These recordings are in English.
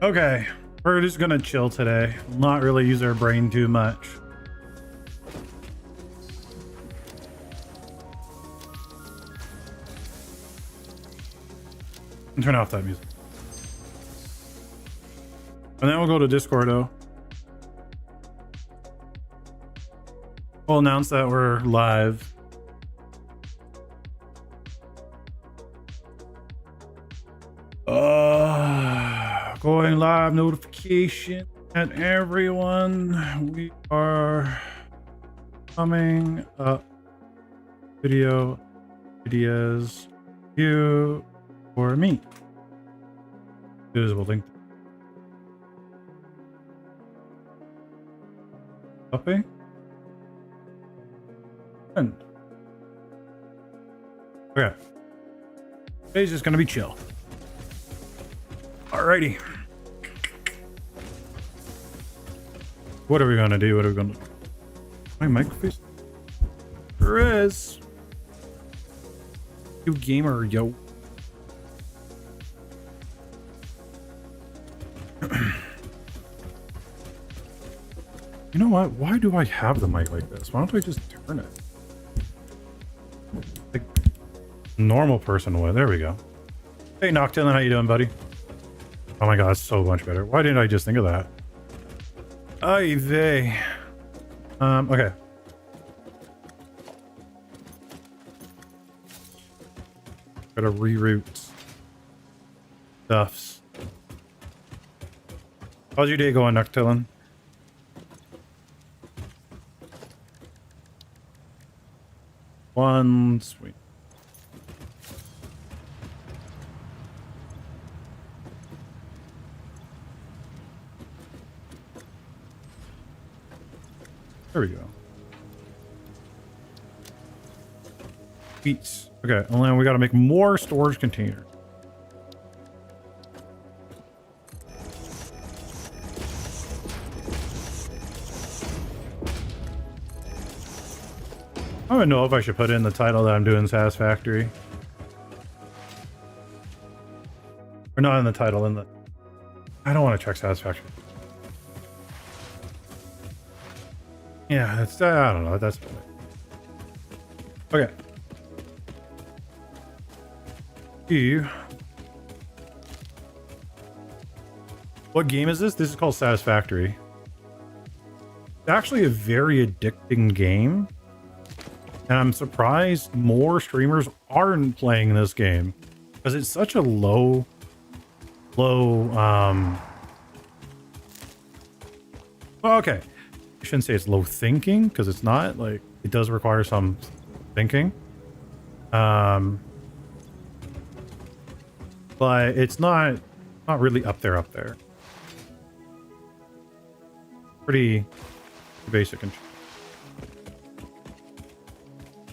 Okay, we're just gonna chill today. Not really use our brain too much. And turn off that music. And then we'll go to Discord though. We'll announce that we're live. Going live notification at everyone. We are coming up. Videos you or me. Visible link. Copy. And okay. Today's just gonna be chill. Alrighty. What are we gonna do? What are we gonna do? My microphone? Chris. You gamer, yo. You know what? Why do I have the mic like this? Why don't I just turn it? Like normal person would. There we go. Hey Noctilin, how you doing, buddy? Oh my god, it's so much better. Why didn't I just think of that? Ay vey. Okay. Gotta reroute stuffs. How's your day going, Noctilin? One sweet. There we go. Beats. Okay, and then we got to make more storage containers. I don't know if I should put in the title that I'm doing Satisfactory. Or not in the title, in the... I don't want to check Satisfactory. Yeah, that's... I don't know, that's... Okay. What game is this? This is called Satisfactory. It's actually a very addicting game. And I'm surprised more streamers aren't playing this game. Because it's such a low... Well, okay. I shouldn't say it's low thinking, because it's not. Like, it does require some thinking. But it's not really up there. Pretty basic. And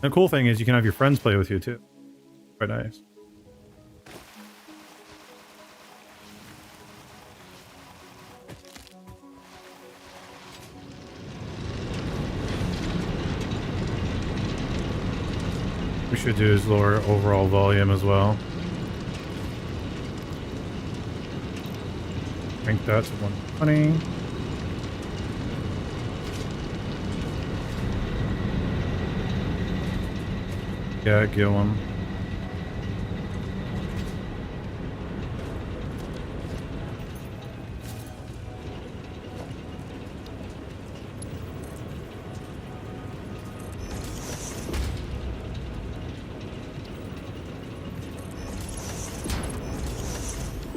the cool thing is you can have your friends play with you too. Quite nice. We should do is lower overall volume as well. I think that's 120. Yeah, get one.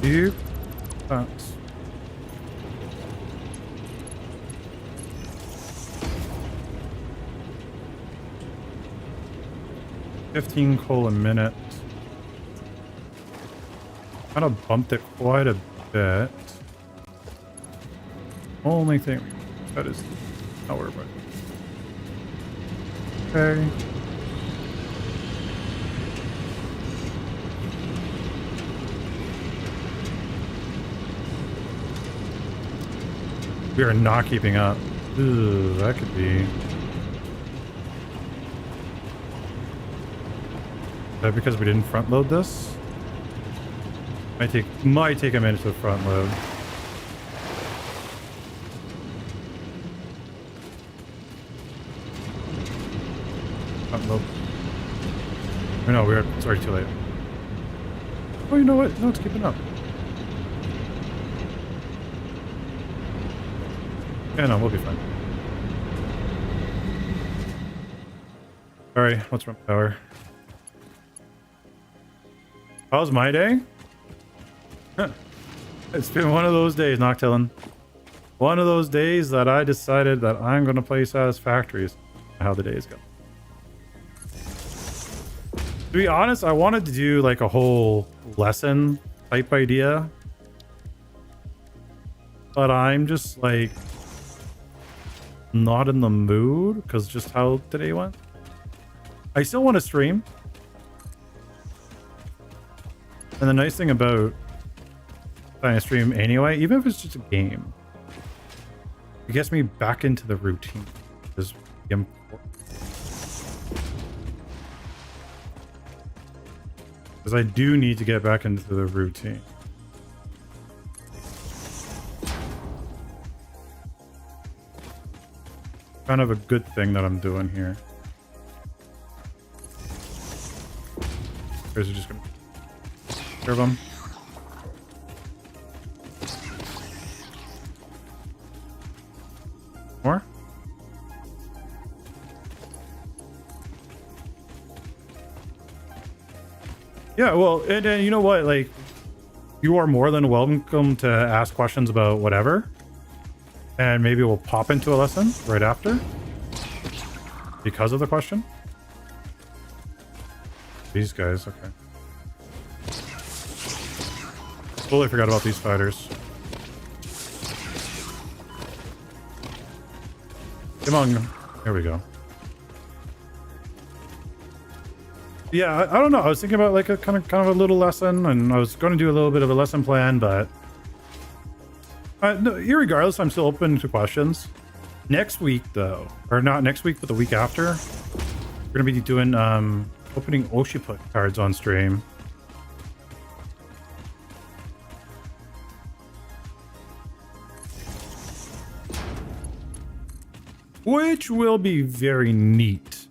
You. Thanks. $15 coal a minute. Kind of bumped it quite a bit. Only thing that is power, but okay. We are not keeping up. Ooh, that could be. Is that because we didn't front load this? Might take a minute to front load. low. Oh, no, we're sorry, too late. Oh, you know what? No, it's keeping up. Yeah, no, we'll be fine. Sorry, what's wrong with power? How's my day? It's been one of those days, Noctillon. One of those days that I decided that I'm going to play Satisfactories. How the days go. To be honest, I wanted to do like a whole lesson type idea. But I'm just like not in the mood because just how today went. I still want to stream. And the nice thing about trying to stream anyway, even if it's just a game, it gets me back into the routine. Is important. Because I do need to get back into the routine. Kind of a good thing that I'm doing here. Guys are just gonna serve them. More? Yeah, well, and you know what? Like, you are more than welcome to ask questions about whatever. And maybe we'll pop into a lesson right after. Because of the question. These guys, okay. Totally forgot about these fighters. Come on. There we go. Yeah, I don't know. I was thinking about like a kind of a little lesson, and I was going to do a little bit of a lesson plan, but no, irregardless, I'm still open to questions. Next week, though, or not next week, but the week after, we're going to be doing opening Oshiput cards on stream. Which will be very neat.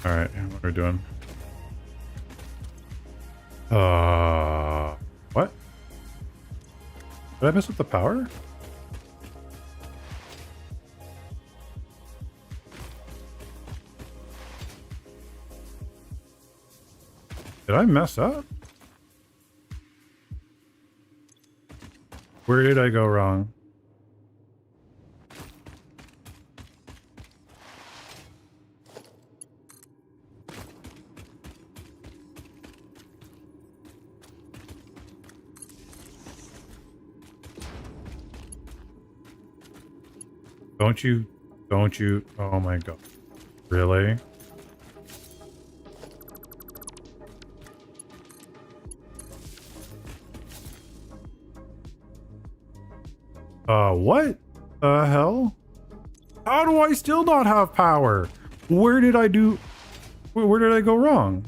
All right, what are we doing? What? Did I mess with the power? Did I mess up? Where did I go wrong? Don't you, oh my god. Really? What the hell? How do I still not have power? Where did I go wrong?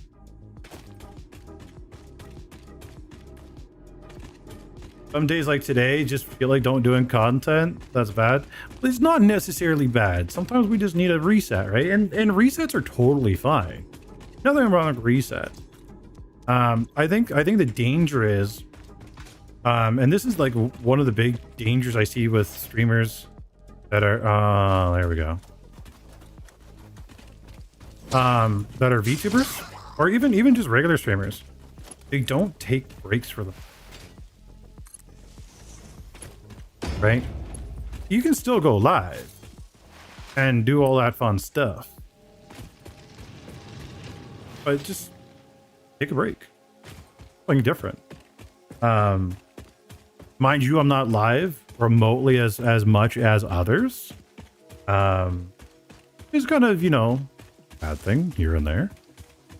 Some days like today just feel like don't doing content. That's bad. But it's not necessarily bad. Sometimes we just need a reset, right? And resets are totally fine. Nothing wrong with resets. I think the danger is, and this is like one of the big dangers I see with streamers that are, there we go. That are VTubers or even just regular streamers. They don't take breaks for them. Right? You can still go live and do all that fun stuff, but just take a break. Something different. Mind you, I'm not live remotely as much as others. It's kind of, you know, bad thing here and there.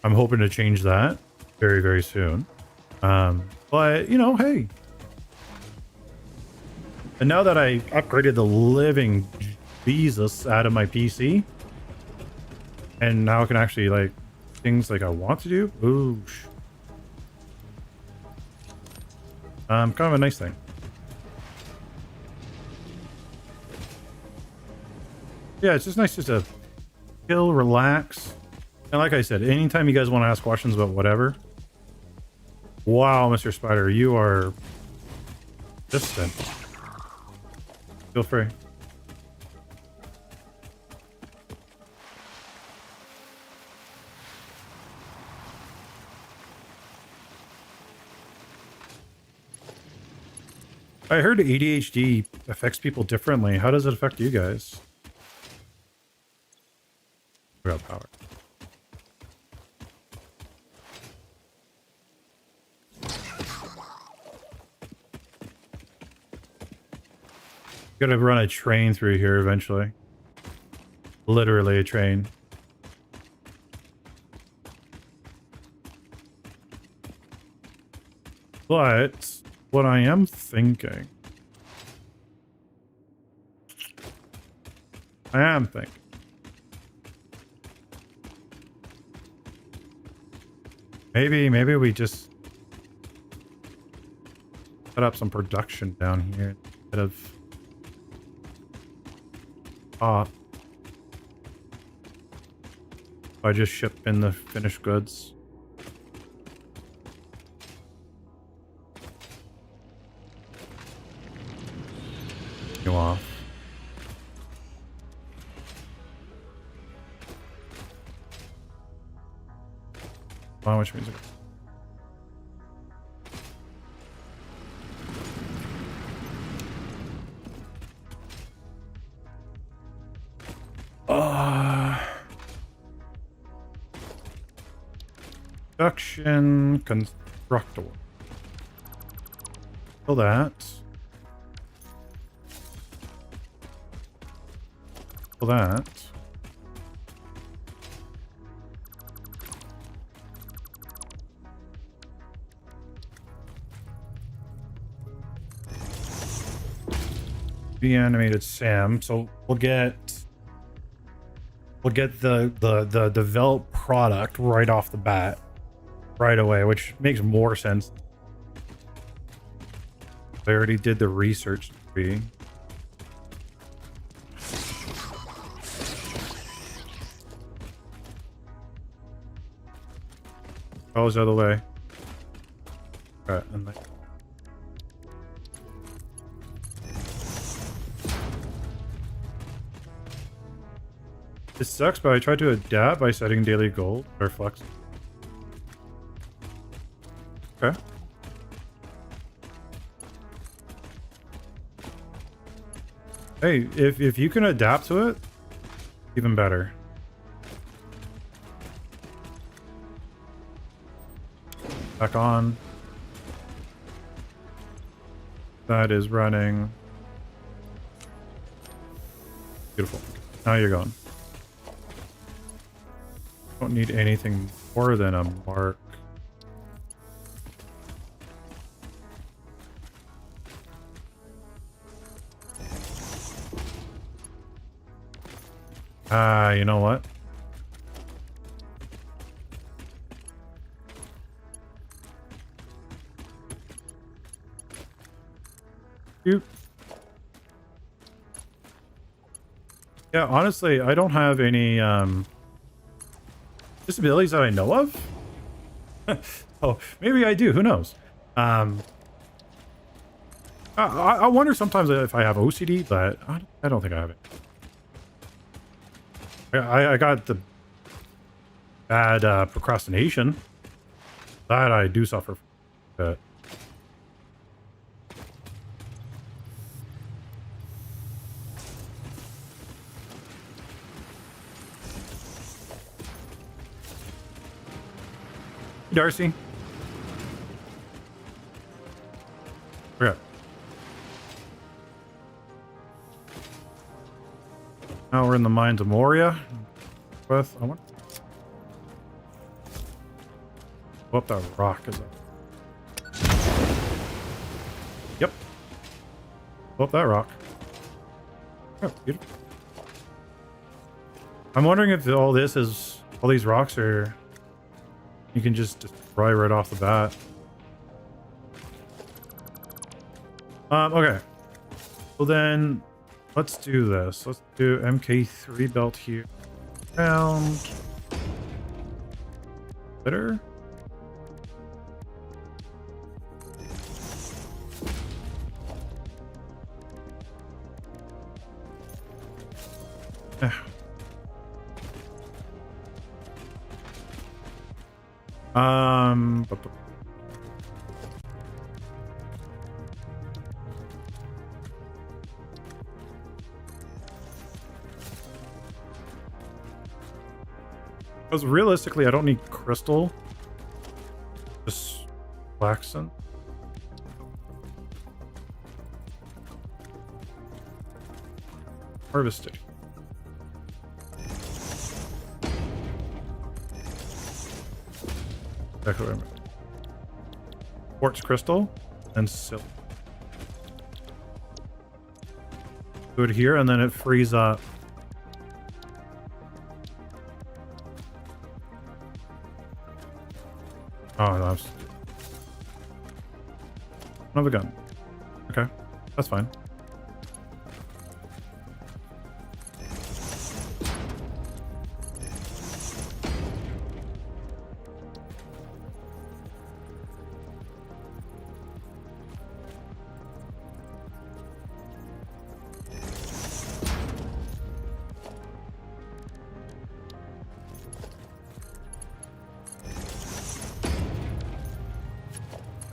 I'm hoping to change that very, very soon. But you know, hey. And now that I upgraded the living Jesus out of my PC. And now I can actually like things like I want to do. Ooh. Kind of a nice thing. Yeah, it's just nice just to chill, relax. And like I said, anytime you guys want to ask questions about whatever. Wow, Mr. Spider, you are distant. Feel free. I heard ADHD affects people differently. How does it affect you guys? We got power. Gotta run a train through here eventually. Literally a train. But what I am thinking. Maybe we just set up some production down here instead of I just ship in the finished goods. You off. How much music? Production constructor. Kill that. Kill that. Animated Sam, so we'll get the developed product right off the bat, right away, which makes more sense. I already did the research degree. Oh, it's the other way. Alright, and like it sucks, but I tried to adapt by setting daily goal or flex. Okay. Hey, if you can adapt to it, even better. Back on. That is running. Beautiful. Now you're going. Don't need anything more than a mark. You know what? Shoot. Yeah, honestly, I don't have any disabilities that I know of. Oh, maybe I do. Who knows? I wonder sometimes if I have OCD, but I don't think I have it. I got the bad procrastination. That I do suffer from. Darcy. Okay. Now we're in the mines of Moria. With I want. What the rock is up? Yep. Blow up that rock. Oh, beautiful. I'm wondering if all these rocks are, you can just destroy right off the bat. Okay. Well then, let's do this. Let's do MK3 belt here. Round. Better. But because realistically, I don't need crystal. Just waxen. Harvesting. Quartz crystal and silk. Do it here, and then it frees up. Oh, no, another gun. Okay, that's fine.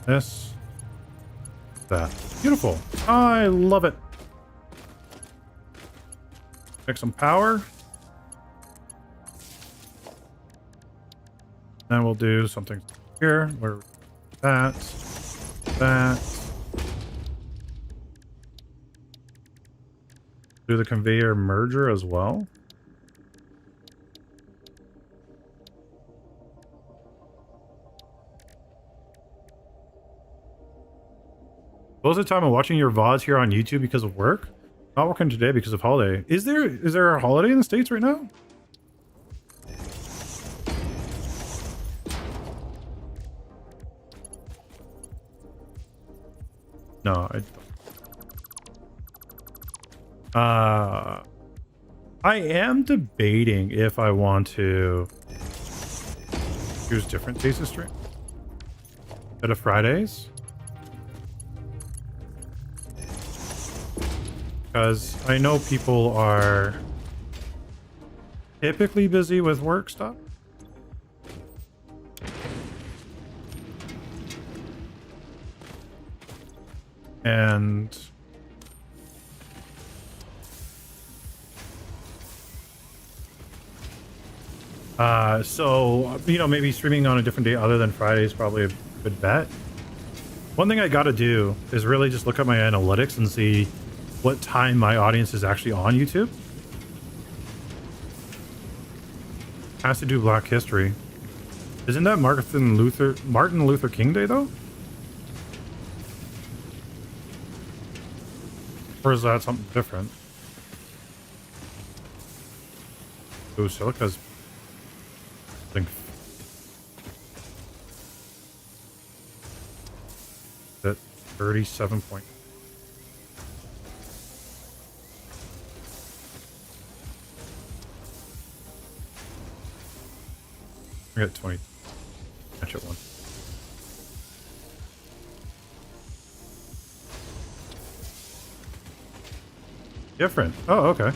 This. That. Beautiful. I love it. Make some power. Then we'll do something here. Where that. Do the conveyor merger as well. Most of the time I'm watching your VODs here on YouTube because of work. Not working today because of holiday. Is there a holiday in the States right now? No, I am debating if I want to choose different days of stream instead of Fridays. Because I know people are typically busy with work stuff. And so, you know, maybe streaming on a different day other than Friday is probably a good bet. One thing I gotta do is really just look at my analytics and see what time my audience is actually on YouTube. Has to do Black History. Isn't that Martin Luther King Day though? Or is that something different? Oh, Silica's I think that 37 point. I got 20. Catch it one. Different. Oh, okay.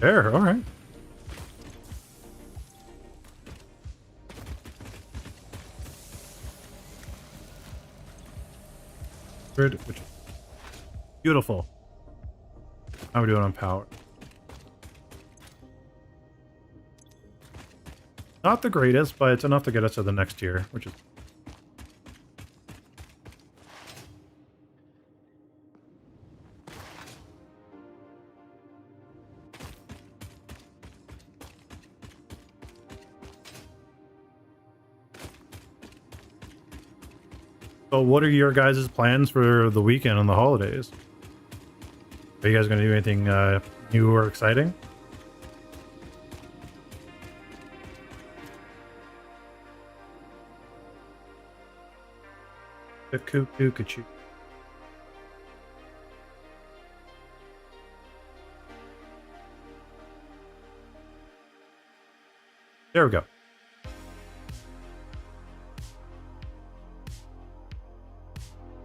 There, alright. Which is beautiful. How are we doing on power? Not the greatest, but it's enough to get us to the next tier, which is... So what are your guys' plans for the weekend and the holidays? Are you guys going to do anything new or exciting? The cuckoo ka-choo. There we go.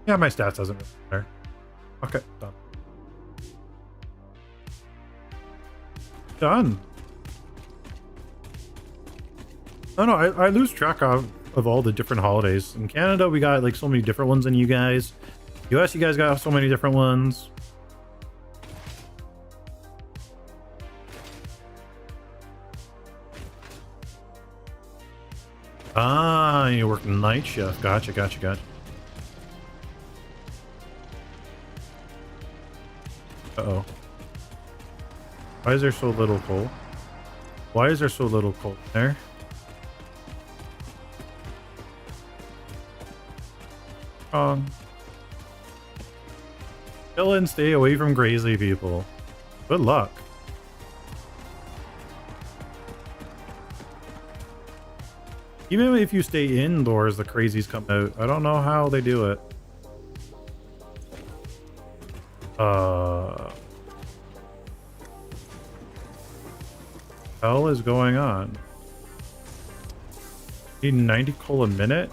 Yeah, my stats doesn't really matter. Okay, done. Done. No, I lose track of all the different holidays. In Canada, we got like so many different ones than you guys. US, you guys got so many different ones. Ah, you work night shift. Gotcha. Uh-oh. Why is there so little coal? Why is there so little coal there? Chill and stay away from crazy people. Good luck. Even if you stay indoors, the crazies come out. I don't know how they do it. Hell is going on? Need 90 coal a minute?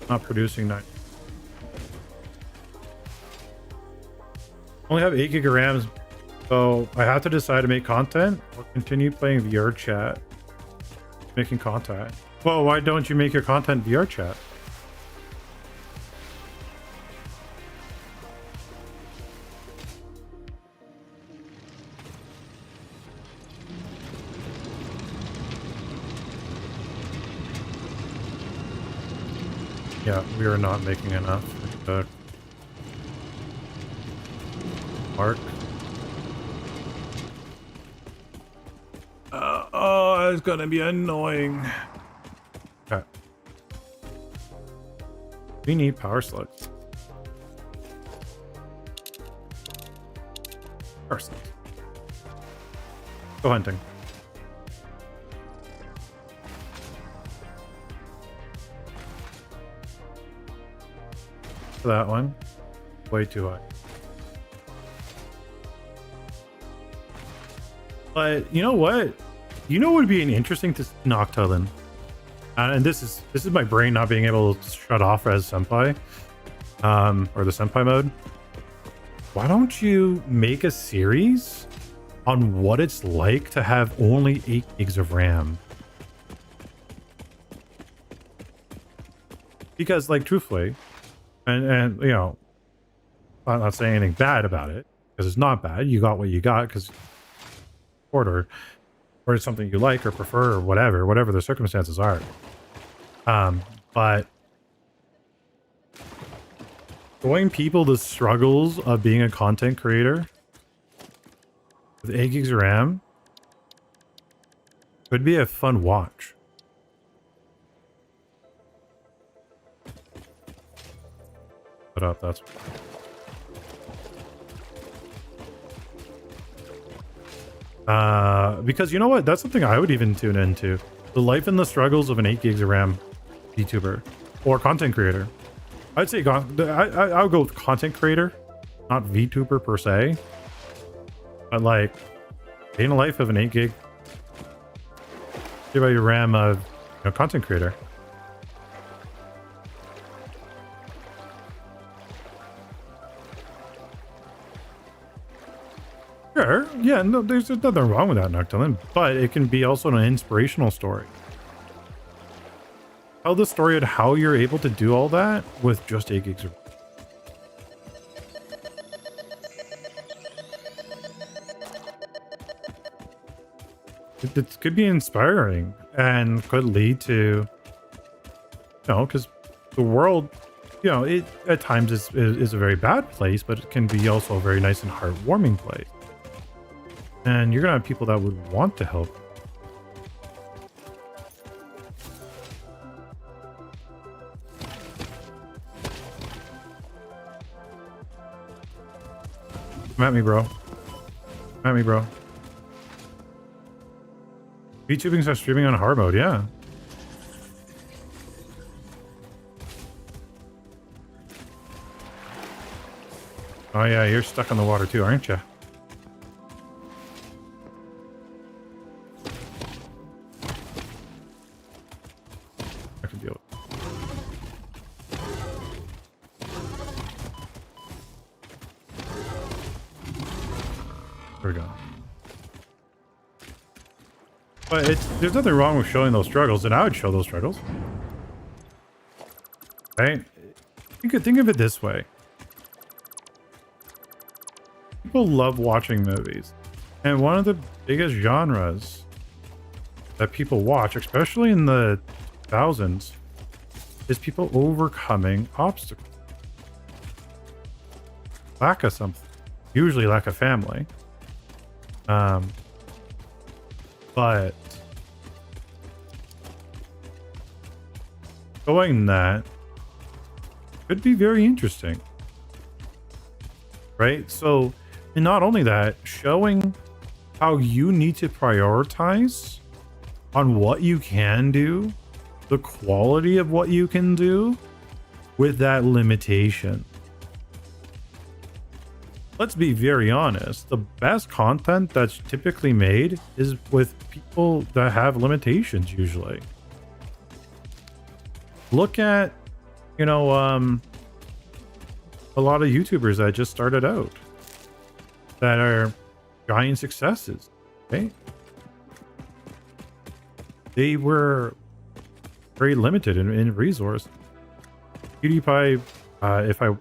Not producing 90. Only have 8 GB RAMs, so I have to decide to make content or continue playing VR chat. Making content. Well, why don't you make your content VR chat? Yeah, we are not making enough. Mark. Oh, it's gonna be annoying. Okay. We need power slugs. Power slugs. Go hunting. For that one. Way too high. But you know what? You know what would be an interesting to Noctilin? And this is my brain not being able to shut off as Senpai. Or the Senpai mode. Why don't you make a series on what it's like to have only 8 gigs of RAM? Because, like, truthfully, and you know, I'm not saying anything bad about it, because it's not bad. You got what you got because order, or it's something you like or prefer or whatever the circumstances are. But showing people the struggles of being a content creator with 8 gigs of RAM could be a fun watch. Put up, that's because you know what? That's something I would even tune into. The life and the struggles of an 8 gigs of RAM VTuber or content creator. I'd say I would go with content creator, not VTuber per se. But like, day in the life of an 8 gig. About your RAM of content creator. Sure, yeah, no, there's nothing wrong with that, Noctilin, but it can be also an inspirational story. Tell the story of how you're able to do all that with just 8 gigs of it could be inspiring and could lead to, because the world, it at times is a very bad place, but it can be also a very nice and heartwarming place. And you're gonna have people that would want to help. Come at me, bro. Come at me, bro. VTubing starts streaming on hard mode, yeah. Oh yeah, you're stuck on the water too, aren't you? I can deal with it. There we go. But there's nothing wrong with showing those struggles, and I would show those struggles. Right? You could think of it this way. People love watching movies. And one of the biggest genres that people watch, especially in the thousands, is people overcoming obstacles. Lack of something. Usually lack of family. But showing that could be very interesting. Right? So, and not only that, showing how you need to prioritize on what you can do, the quality of what you can do with that limitation. Let's be very honest, the best content that's typically made is with people that have limitations usually. Look at, you know, a lot of YouTubers that just started out that are giant successes, okay? They were very limited in resource. PewDiePie, if I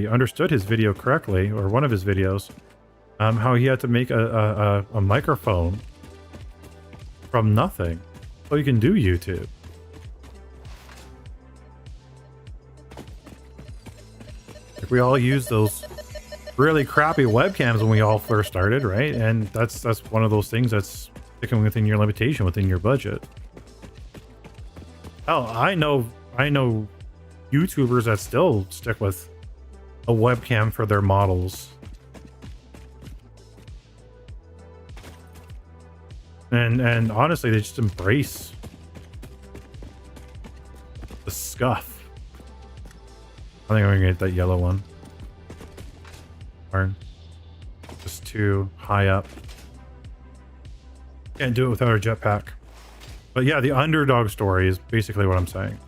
understood his video correctly, or one of his videos, how he had to make a microphone from nothing so you can do YouTube. Like, we all use those really crappy webcams when we all first started, right? And that's one of those things that's sticking within your limitation, within your budget. Oh, I know YouTubers that still stick with a webcam for their models. And honestly, they just embrace the scuff. I think I'm gonna get that yellow one. Darn. Just too high up. Can't do it without a jetpack. But yeah, the underdog story is basically what I'm saying.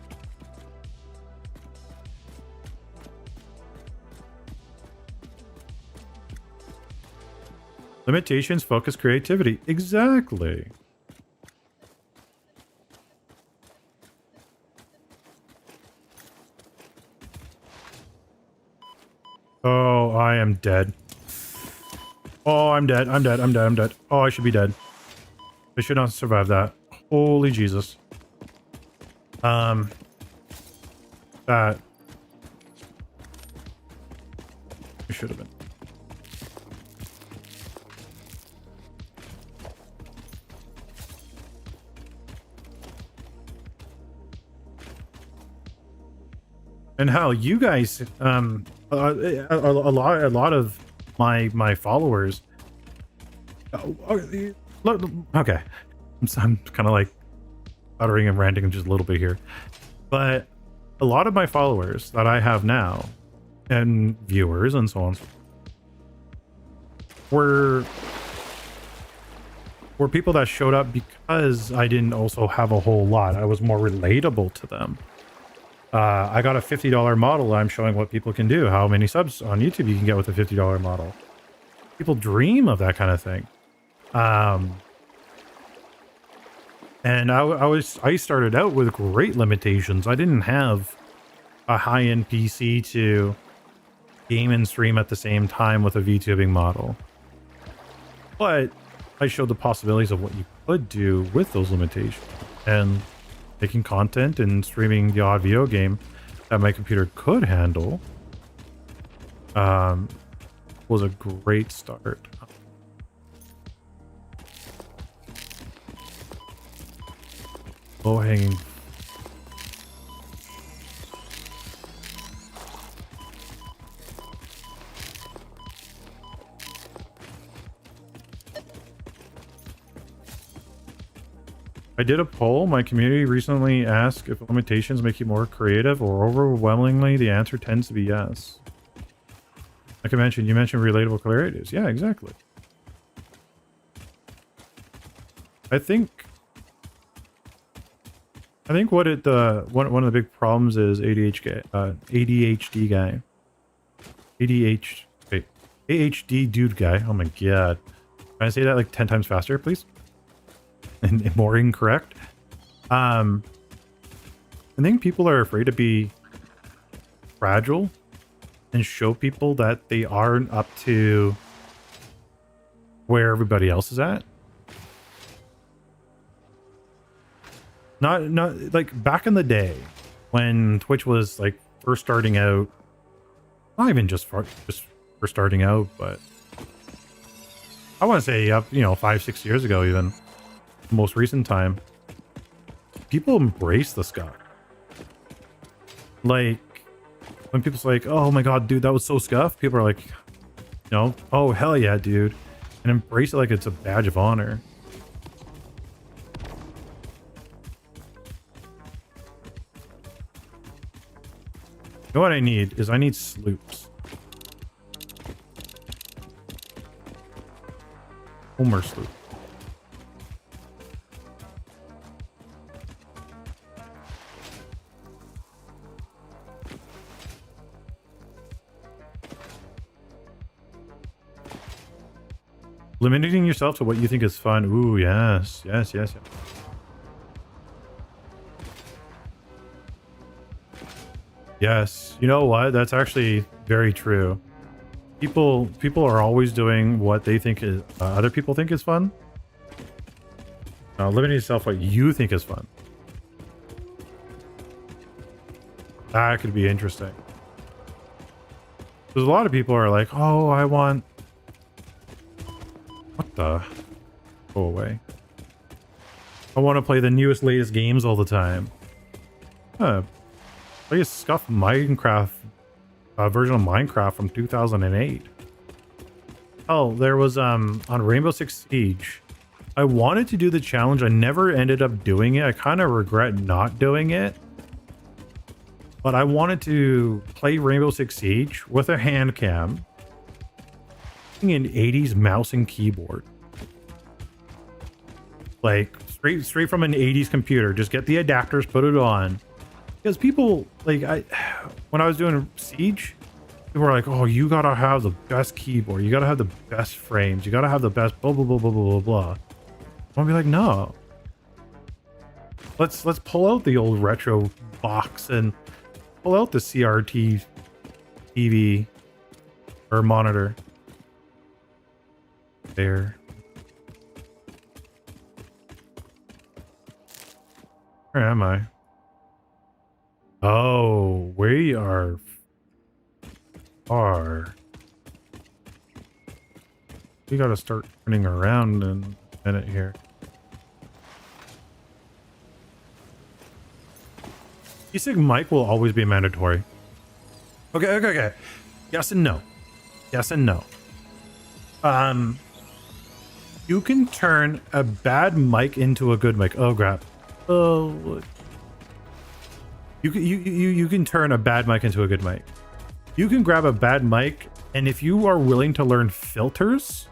Limitations focus creativity. Exactly. Oh, I am dead. Oh, I'm dead. I'm dead. I'm dead. I'm dead. Oh, I should be dead. I should not survive that. Holy Jesus. That. It should have been. And how you guys, a lot of my followers. Okay, I'm kind of like uttering and ranting just a little bit here, but a lot of my followers that I have now, and viewers and so on, were people that showed up because I didn't also have a whole lot. I was more relatable to them. I got a $50 model. I'm showing what people can do, how many subs on YouTube you can get with a $50 model. People dream of that kind of thing. And I started out with great limitations. I didn't have a high-end PC to game and stream at the same time with a VTubing model. But I showed the possibilities of what you could do with those limitations. And making content and streaming the odd video game that my computer could handle was a great start. Low hanging. I did a poll. My community recently asked if limitations make you more creative, or overwhelmingly the answer tends to be yes. Like I mentioned, you mentioned relatable creatives. Yeah, exactly. I think what it one of the big problems is ADHD guy. AHD dude guy. Oh my god. Can I say that like 10 times faster, please? And more incorrect. I think people are afraid to be fragile and show people that they aren't up to where everybody else is at. Not like back in the day when Twitch was like first starting out. Not even just for starting out, but I want to say up, 5-6 years ago, even most recent time, people embrace the scuff. Like when people's like, oh my god, dude, that was so scuff, people are like, oh hell yeah, dude, and embrace it like it's a badge of honor. You know what I need is I need sloops. Homer sloop. Limiting yourself to what you think is fun. Ooh, yes. Yes, you know what? That's actually very true. People are always doing what they think is other people think is fun. Limiting yourself what you think is fun. That could be interesting. There's a lot of people are like, oh, I want. What the? Go away. I want to play the newest, latest games all the time. Play a scuff Minecraft version of Minecraft from 2008. Oh, there was on Rainbow Six Siege. I wanted to do the challenge. I never ended up doing it. I kind of regret not doing it. But I wanted to play Rainbow Six Siege with a hand cam, an 80s mouse and keyboard, like straight from an 80s computer. Just get the adapters, put it on. Because people, like, when I was doing Siege, people were like, oh, you gotta have the best keyboard, you gotta have the best frames, you gotta have the best blah blah blah blah blah blah. I'll be like, no, let's pull out the old retro box and pull out the CRT TV or monitor. There. Where am I? Oh, we are far. We gotta start turning around in a minute here. Basic mic will always be mandatory. Okay. Yes and no. Yes and no. You can turn a bad mic into a good mic. Oh crap. Oh. You can turn a bad mic into a good mic. You can grab a bad mic, and if you are willing to learn filters,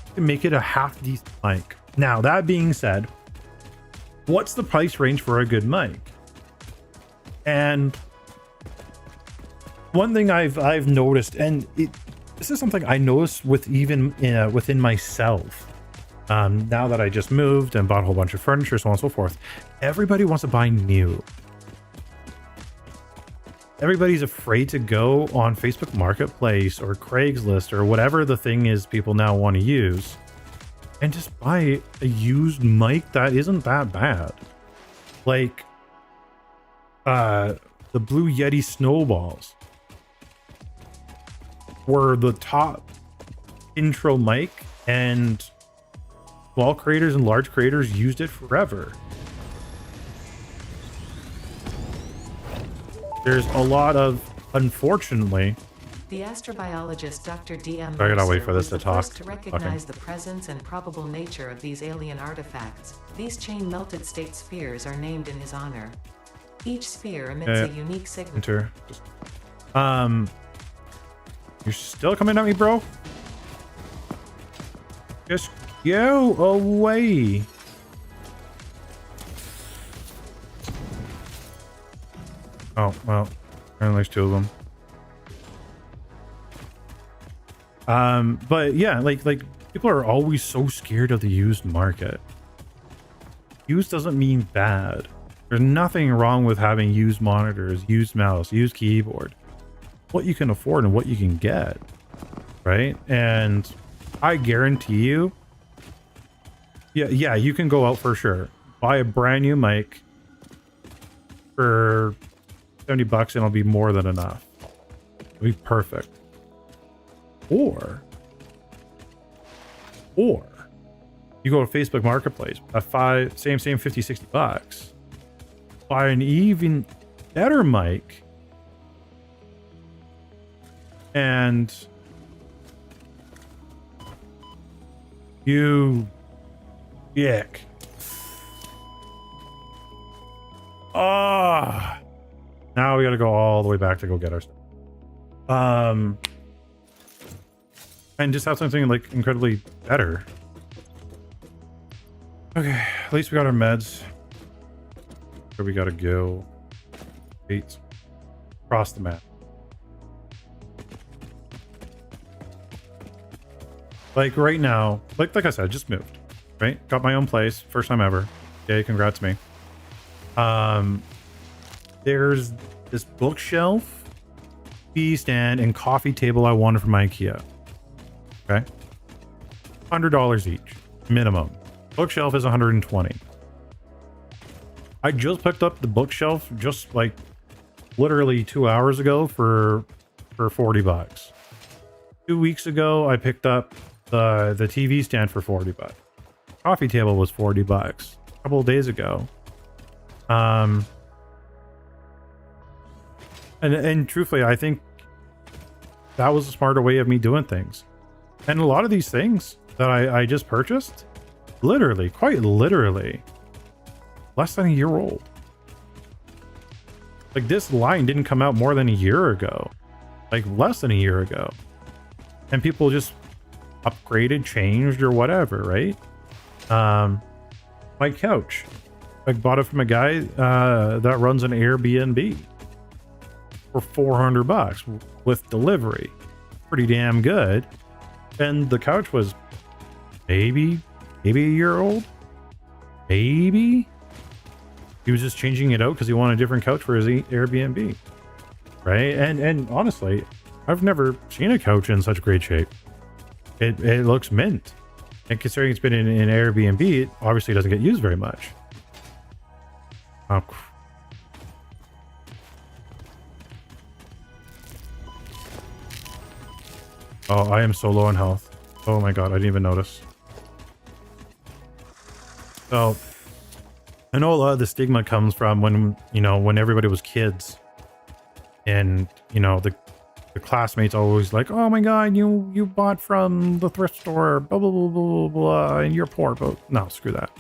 you can make it a half decent mic. Now, that being said, what's the price range for a good mic? And one thing I've noticed, and this is something I noticed with even within myself. Now that I just moved and bought a whole bunch of furniture, so on and so forth, everybody wants to buy new. Everybody's afraid to go on Facebook Marketplace or Craigslist or whatever the thing is people now want to use and just buy a used mic that isn't that bad. Like the Blue Yeti Snowballs were the top intro mic, and small creators and large creators used it forever. There's a lot of, unfortunately, The astrobiologist Dr. D.M. I gotta wait Mercer for this was to the talk. first to recognize the presence and probable nature of these alien artifacts. These chain-melted state spheres are named in his honor. Each sphere emits a unique signature. You're still coming at me, bro? Just go away. Oh, well, apparently there's two of them. But yeah, like people are always so scared of the used market. Used doesn't mean bad. There's nothing wrong with having used monitors, used mouse, used keyboard. What you can afford and what you can get, right? And I guarantee you, yeah, you can go out for sure, buy a brand new mic for $70 and it'll be more than enough. It'll be perfect. Or you go to Facebook Marketplace at same 50, 60 bucks, buy an even better mic, and you yuck. Now we gotta go all the way back to go get our stuff. And just have something like incredibly better. Okay, at least we got our meds. Where we gotta go. 8. Across the map. Like right now, like I said, just moved. Right? Got my own place. First time ever. Yay, congrats me. There's this bookshelf, TV stand, and coffee table I wanted from IKEA. Okay, $100 each minimum. Bookshelf is 120. I just picked up the bookshelf just like literally 2 hours ago for $40. 2 weeks ago, I picked up the TV stand for $40. Coffee table was $40 a couple of days ago. And truthfully, I think that was a smarter way of me doing things. And a lot of these things that I just purchased, literally, quite literally, less than a year old. Like this line didn't come out more than a year ago, like less than a year ago. And people just upgraded, changed, or whatever, right? My couch, I bought it from a guy that runs an Airbnb for $400 with delivery. Pretty damn good. And the couch was maybe a year old. Maybe he was just changing it out because he wanted a different couch for his Airbnb, right? And honestly, I've never seen a couch in such great shape. It looks mint, and considering it's been in Airbnb, it obviously doesn't get used very much. Oh, oh, I am so low on health. Oh my god, I didn't even notice. So I know a lot of the stigma comes from when everybody was kids, and the classmates always like, oh my god, you bought from the thrift store, blah blah blah blah blah, and you're poor. But no, screw that.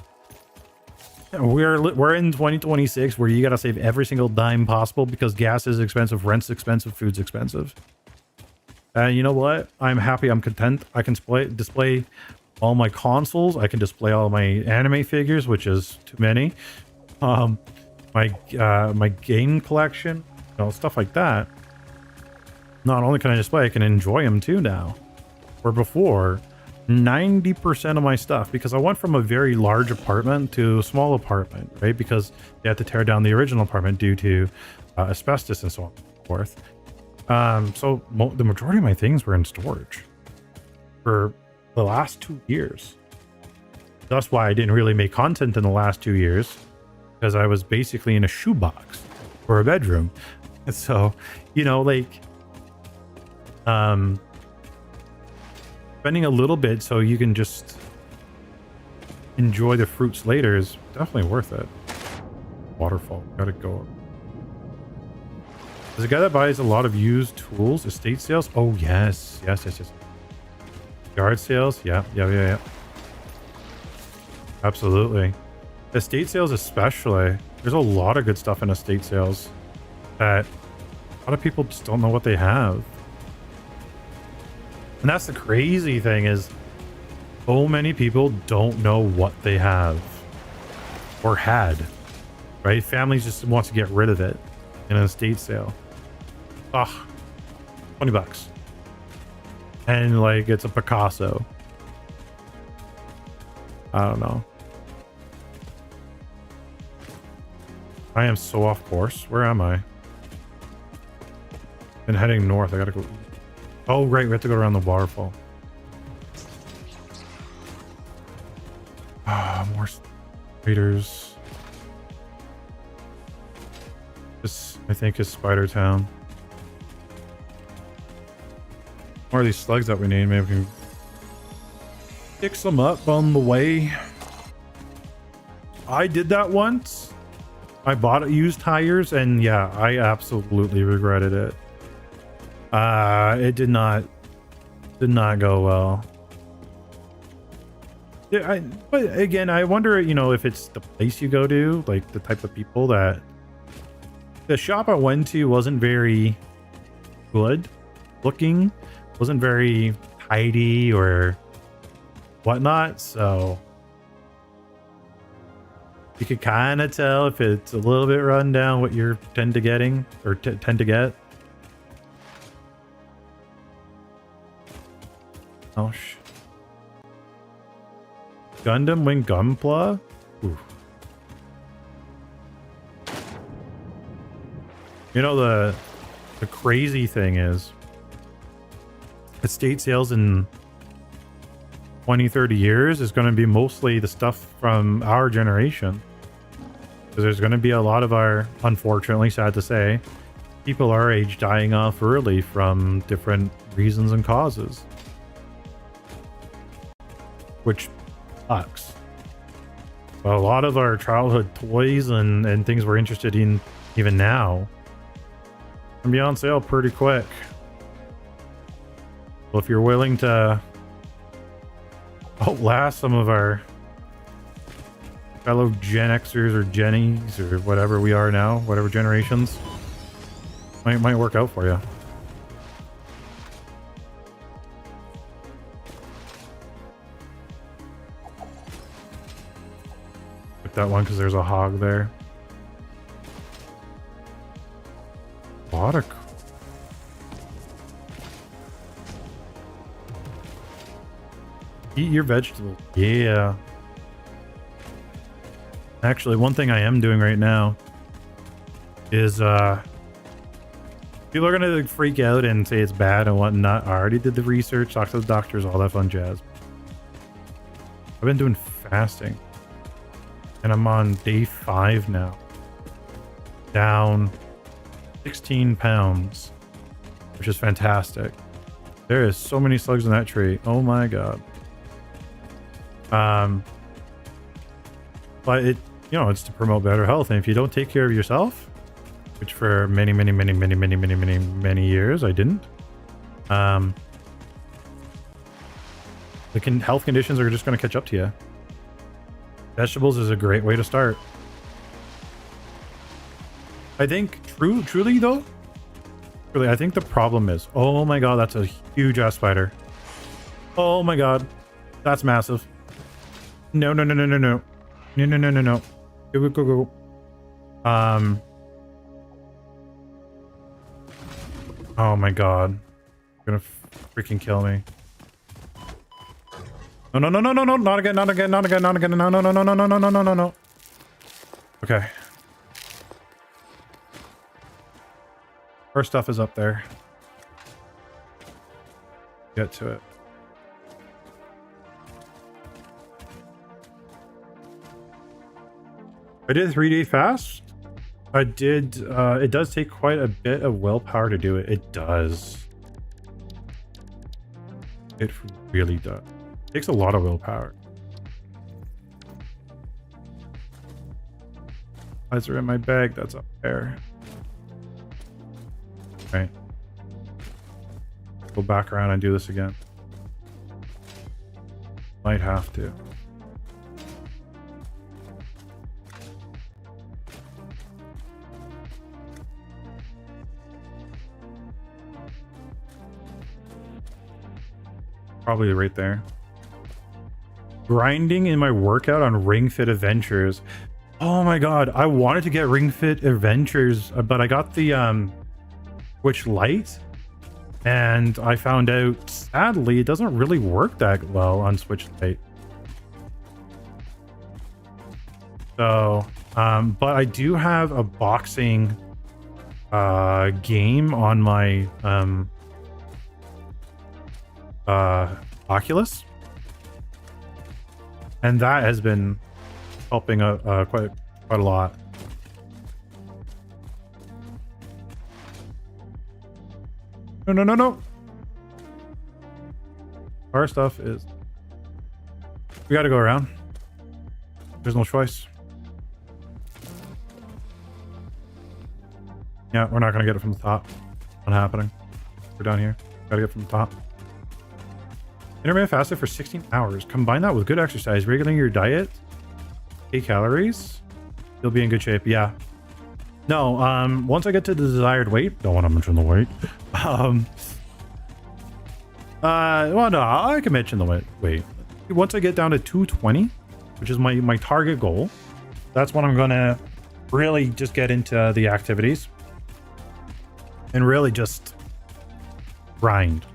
We're in 2026 where you gotta save every single dime possible because gas is expensive, rent's expensive, food's expensive. And you know what? I'm happy. I'm content. I can display all my consoles. I can display all my anime figures, which is too many. My game collection, stuff like that. Not only can I display, I can enjoy them too now. Where before, 90% of my stuff, because I went from a very large apartment to a small apartment, right? Because they had to tear down the original apartment due to asbestos and so on and so forth. So the majority of my things were in storage for the last 2 years. That's why I didn't really make content in the last 2 years, because I was basically in a shoebox for a bedroom. And so, spending a little bit so you can just enjoy the fruits later is definitely worth it. Waterfall, gotta go up. There's a guy that buys a lot of used tools, estate sales. Oh, yes. Yes, yes, yes. Yard sales. Yeah, yeah, yeah, yeah. Absolutely. Estate sales especially. There's a lot of good stuff in estate sales that a lot of people just don't know what they have. And that's the crazy thing is so many people don't know what they have or had, right? Families just want to get rid of it in an estate sale. Ugh, $20. And like, it's a Picasso. I don't know. I am so off course. Where am I? Been heading north. I gotta go. Oh, right. We have to go around the waterfall. Ah, more spiders. This, I think, is Spider Town. More of these slugs that we need. Maybe we can pick some up on the way. I did that once. I bought used tires, and yeah, I absolutely regretted it. It did not go well. Yeah, but again, I wonder, you know, if it's the place you go to, like the type of people that the shop I went to wasn't very good looking, wasn't very tidy or whatnot, so you could kind of tell if it's a little bit run down what you're tend to get. Oh, Gundam Wing Gunpla? Ooh. You know, the crazy thing is estate sales in 20, 30 years is going to be mostly the stuff from our generation. Because there's going to be a lot of our, unfortunately, sad to say, people our age dying off early from different reasons and causes. Which sucks. But a lot of our childhood toys and things we're interested in even now can be on sale pretty quick. Well, if you're willing to outlast some of our fellow Gen Xers or Jennies or whatever we are now, whatever generations, might work out for you. Pick that one because there's a hog there. Water. Eat your vegetables. Yeah. Actually, one thing I am doing right now is people are gonna freak out and say it's bad and whatnot. I already did the research, talked to the doctors, all that fun jazz. I've been doing fasting, and I'm on day 5 now. Down 16 pounds, which is fantastic. There is so many slugs in that tree. Oh my god. But it, you know, it's to promote better health, and if you don't take care of yourself, which for many years I didn't, the health conditions are just going to catch up to you. Vegetables is a great way to start. I think truly though, really, I think the problem is, oh my god, that's a huge ass spider. Oh my god, that's massive. No. Go. Oh my god. You're gonna freaking kill me. No. Not again. No. Okay. Our stuff is up there. Get to it. I did a 3-day fast. I did. It does take quite a bit of willpower to do it. It does. It really does. It takes a lot of willpower. Eyes are in my bag. That's up there. Right. Go back around and do this again. Might have to. Probably right there. Grinding in my workout on Ring Fit Adventures. Oh my god, I wanted to get Ring Fit Adventures, but I got the Switch Lite, and I found out, sadly, it doesn't really work that well on Switch Lite. So, but I do have a boxing game on my Oculus, and that has been helping quite a lot. No. Our stuff is, we got to go around. There's no choice. Yeah, we're not gonna get it from the top. Not happening. We're down here. Gotta get from the top. Intermittent fasted for 16 hours. Combine that with good exercise, regulating your diet, 8 calories. You'll be in good shape. Yeah. No, once I get to the desired weight, don't want to mention the weight. Well, no, I can mention the weight. Once I get down to 220, which is my target goal, that's when I'm gonna really just get into the activities and really just grind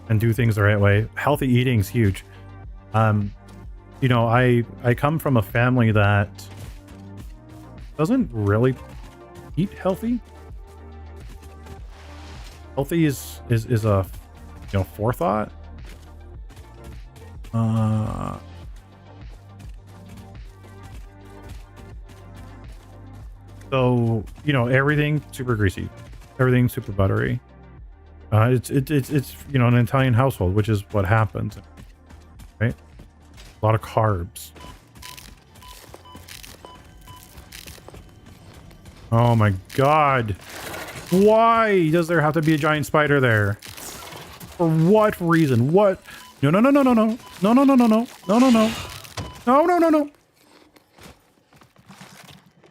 and do things the right way. Healthy eating is huge. You know, I come from a family that doesn't really eat healthy. Healthy is a, you know, forethought. So, you know, everything super greasy, everything super buttery. It's you know, an Italian household, which is what happens, right? A lot of carbs. Oh my god. Why does there have to be a giant spider there? For what reason? What? No.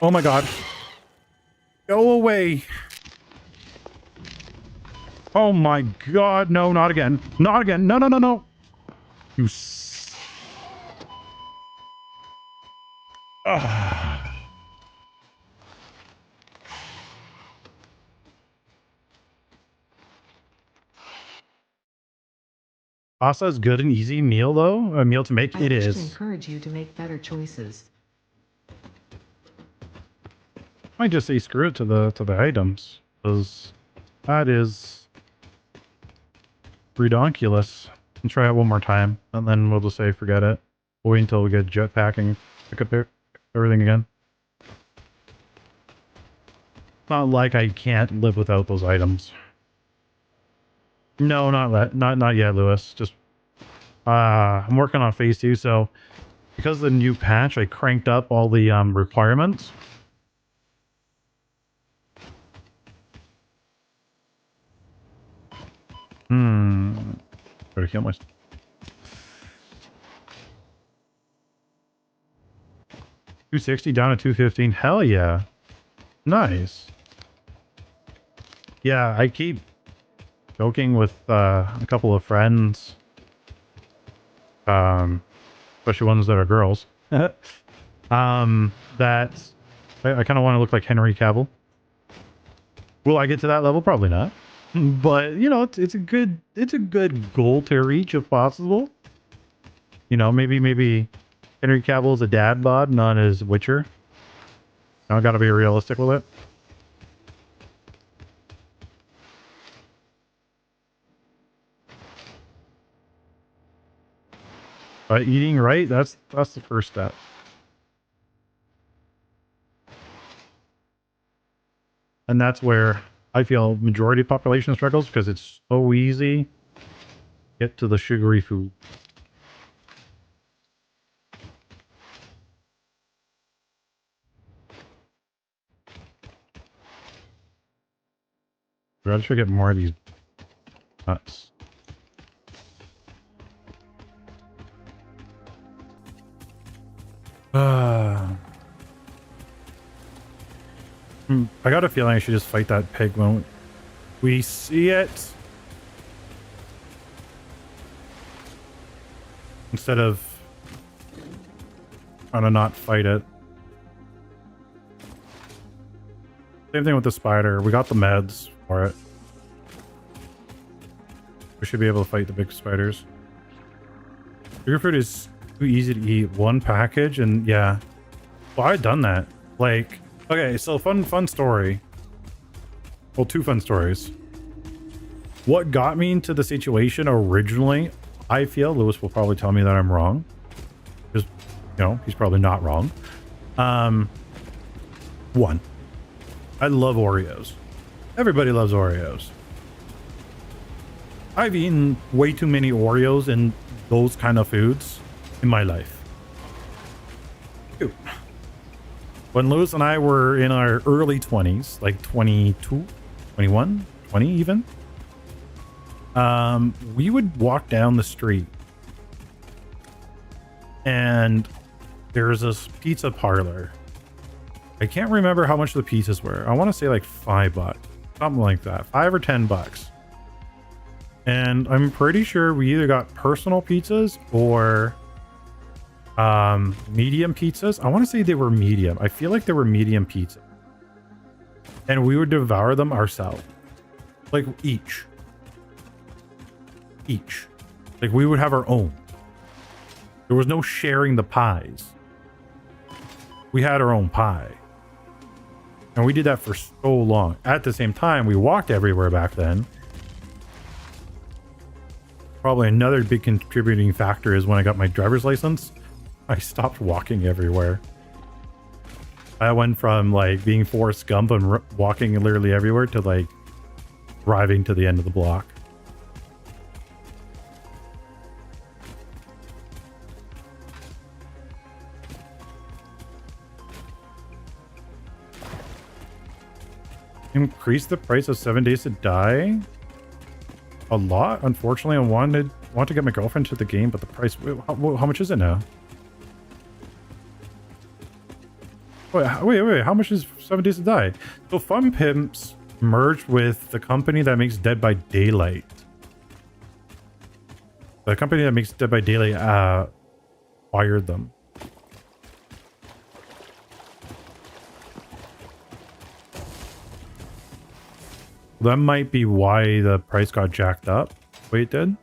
Oh my god. Go away. Oh my god. No, not again. Not again. No. You Pasta is good and easy meal though. A meal to make. I It wish to is. encourage you to make better choices. Might just say screw it to the items, because that is redonkulous. And try it one more time, and then we'll just say forget it. We'll wait until we get jetpacking, pick up everything again. Not like I can't live without those items. No, not yet, Lewis. Just I'm working on phase 2, so because of the new patch, I cranked up all the requirements. Better kill myself. 260 down to 215. Hell yeah. Nice. Yeah, I keep joking with a couple of friends, especially ones that are girls, that I kind of want to look like Henry Cavill. Will I get to that level? Probably not. But you know, it's a good goal to reach if possible. You know, maybe Henry Cavill is a dad bod, not as Witcher. I got to be realistic with it. But eating right, that's the first step. And that's where I feel majority of population struggles, because it's so easy get to the sugary food. I should get more of these nuts. I got a feeling I should just fight that pig when we see it. Instead of trying to not fight it. Same thing with the spider. We got the meds for it. We should be able to fight the big spiders. Sugar fruit is too easy to eat. One package and yeah. Well, I've done that. Like, okay, so fun story. Well, two fun stories. What got me into the situation originally, I feel, Lewis will probably tell me that I'm wrong. Because, you know, he's probably not wrong. One, I love Oreos. Everybody loves Oreos. I've eaten way too many Oreos and those kind of foods in my life. Two, when Lewis and I were in our early 20s, like 22, 21, 20 even, we would walk down the street and there's this pizza parlor. I can't remember how much the pizzas were. I want to say like $5, something like that, $5 or $10. And I'm pretty sure we either got personal pizzas or medium pizzas. I want to say they were medium. I feel like they were medium pizza. And we would devour them ourselves. Like each. Like we would have our own. There was no sharing the pies. We had our own pie. And we did that for so long. At the same time, we walked everywhere back then. Probably another big contributing factor is when I got my driver's license, I stopped walking everywhere. I went from like being Forrest Gump and walking literally everywhere to like driving to the end of the block. Increase the price of 7 Days to Die a lot. Unfortunately, I want to get my girlfriend to the game, but the price, how much is it now? Wait, how much is 7 Days to Die? So Fun Pimps merged with the company that makes Dead by Daylight. The company that makes Dead by Daylight acquired them. That might be why the price got jacked up. Wait, it did?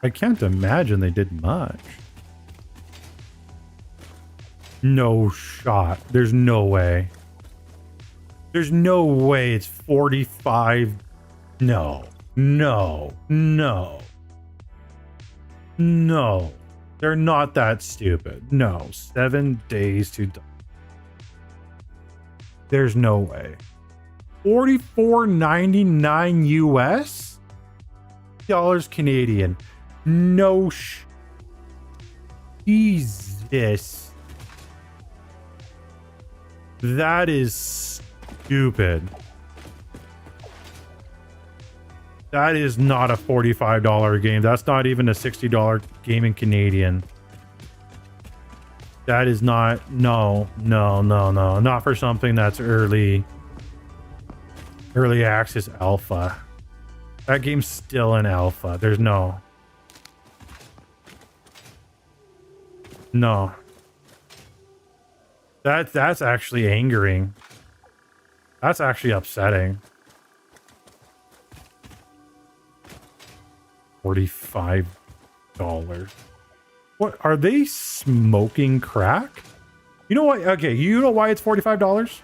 I can't imagine they did much. No shot. There's no way. There's no way it's 45. No. They're not that stupid. No. 7 Days to Die. There's no way. $44.99 US? Dollars Canadian. No Jesus. That is stupid. That is not a $45 game. That's not even a $60 game in Canadian. That is not, no. Not for something that's early access alpha. That game's still in alpha. There's no. That's actually angering. That's actually upsetting. $45. What are they smoking crack? You know what? Okay, you know why it's $45?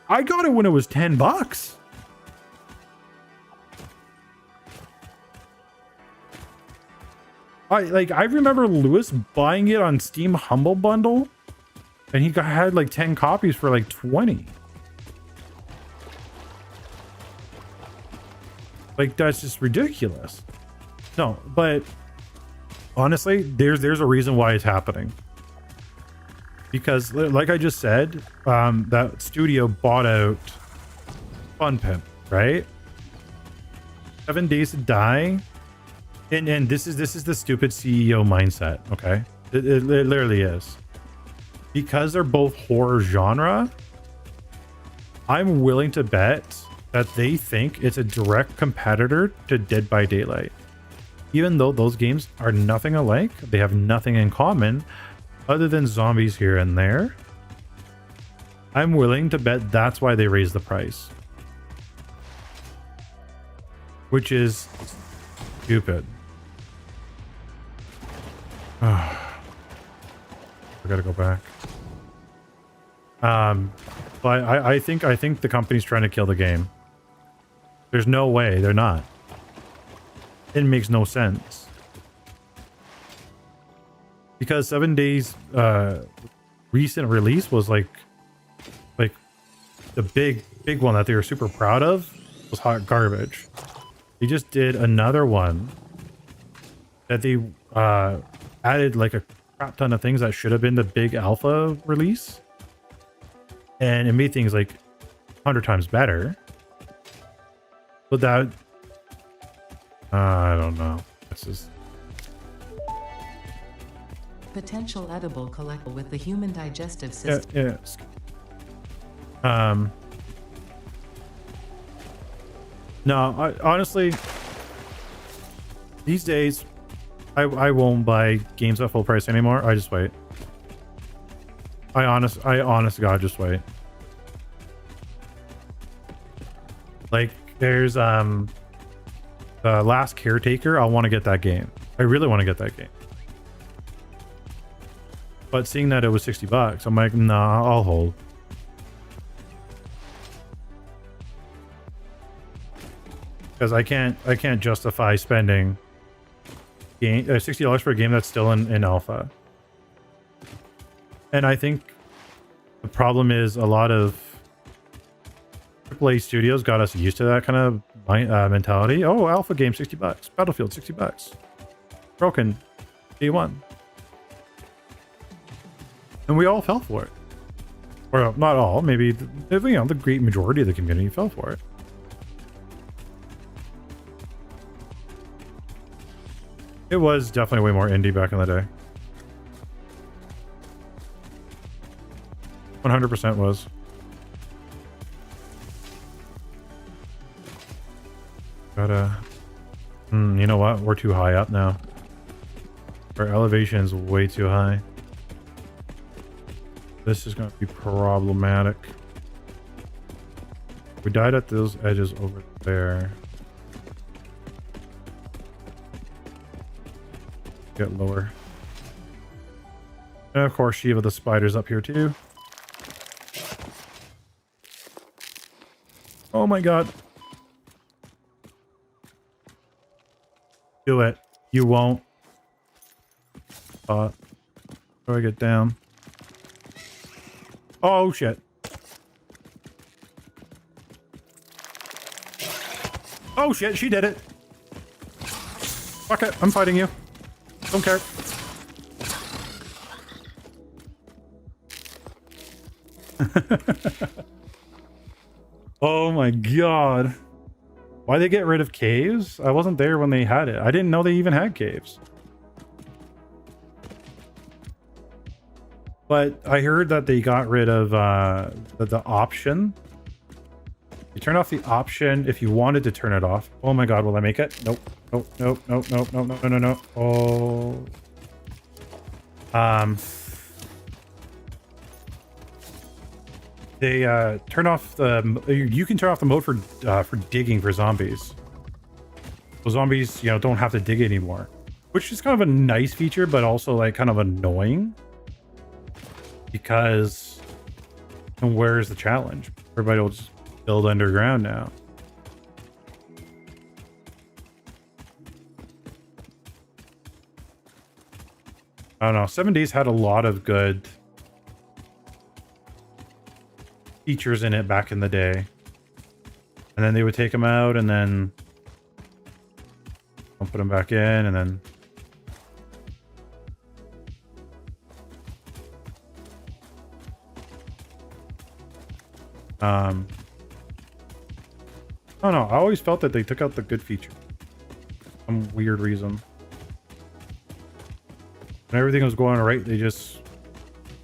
I got it when it was $10. I remember Lewis buying it on Steam Humble Bundle, and he had like 10 copies for like 20. Like, that's just ridiculous. No, but Honestly, there's a reason why it's happening. Because like I just said, that studio bought out Fun Pimp, right? 7 Days to Die. And this is the stupid CEO mindset, okay? It literally is. Because they're both horror genre, I'm willing to bet that they think it's a direct competitor to Dead by Daylight. Even though those games are nothing alike, they have nothing in common other than zombies here and there. I'm willing to bet that's why they raised the price. Which is stupid. I gotta go back. But I think the company's trying to kill the game. There's no way they're not. It makes no sense. Because 7 Days recent release was like the big one that they were super proud of was hot garbage. They just did another one that they added like a crap ton of things that should have been the big alpha release, and it made things like 100 times better. But that I don't know. This is Potential edible collectible with the human digestive system. No, honestly, these days, I won't buy games at full price anymore. I just wait. I honest to God, just wait. Like, there's the Last Caretaker. I want to get that game. I really want to get that game. But seeing that it was $60, I'm like, nah, I'll hold. Because I can't justify spending $60 for a game that's still in alpha. And I think the problem is a lot of AAA studios got us used to that kind of mentality. Oh, alpha game, $60. Battlefield, $60. Broken, day one. And we all fell for it. Or not all, maybe the great majority of the community fell for it. It was definitely way more indie back in the day. 100% was. But, you know what? We're too high up now. Our elevation's way too high. This is going to be problematic. We died at those edges over there. Get lower. And of course, Shiva the spider's up here too. Oh my god. Do it. You won't. How do I get down? Oh shit. Oh shit, she did it. Fuck it, I'm fighting you. Don't care. Oh my god. Why they get rid of caves? I wasn't there when they had it. I didn't know they even had caves. But I heard that they got rid of the option. You turn off the option if you wanted to turn it off. Oh my god, will I make it? Nope. Nope, nope, nope, nope, nope, no, no, no, no. Oh. They turn off the. You can turn off the mode for digging for zombies. So zombies, don't have to dig anymore, which is kind of a nice feature, but also like kind of annoying. Because where's the challenge? Everybody will just build underground now. I don't know. 7 Days had a lot of good features in it back in the day. And then they would take them out and then put them back in and then I don't know. I always felt that they took out the good feature. Some weird reason. When everything was going right, they just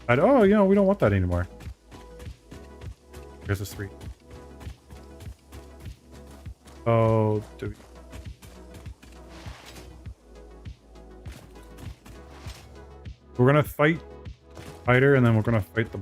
said, oh, you know, we don't want that anymore. Here's a 3. Oh, do we... We're gonna fight fighter, and then we're gonna fight the...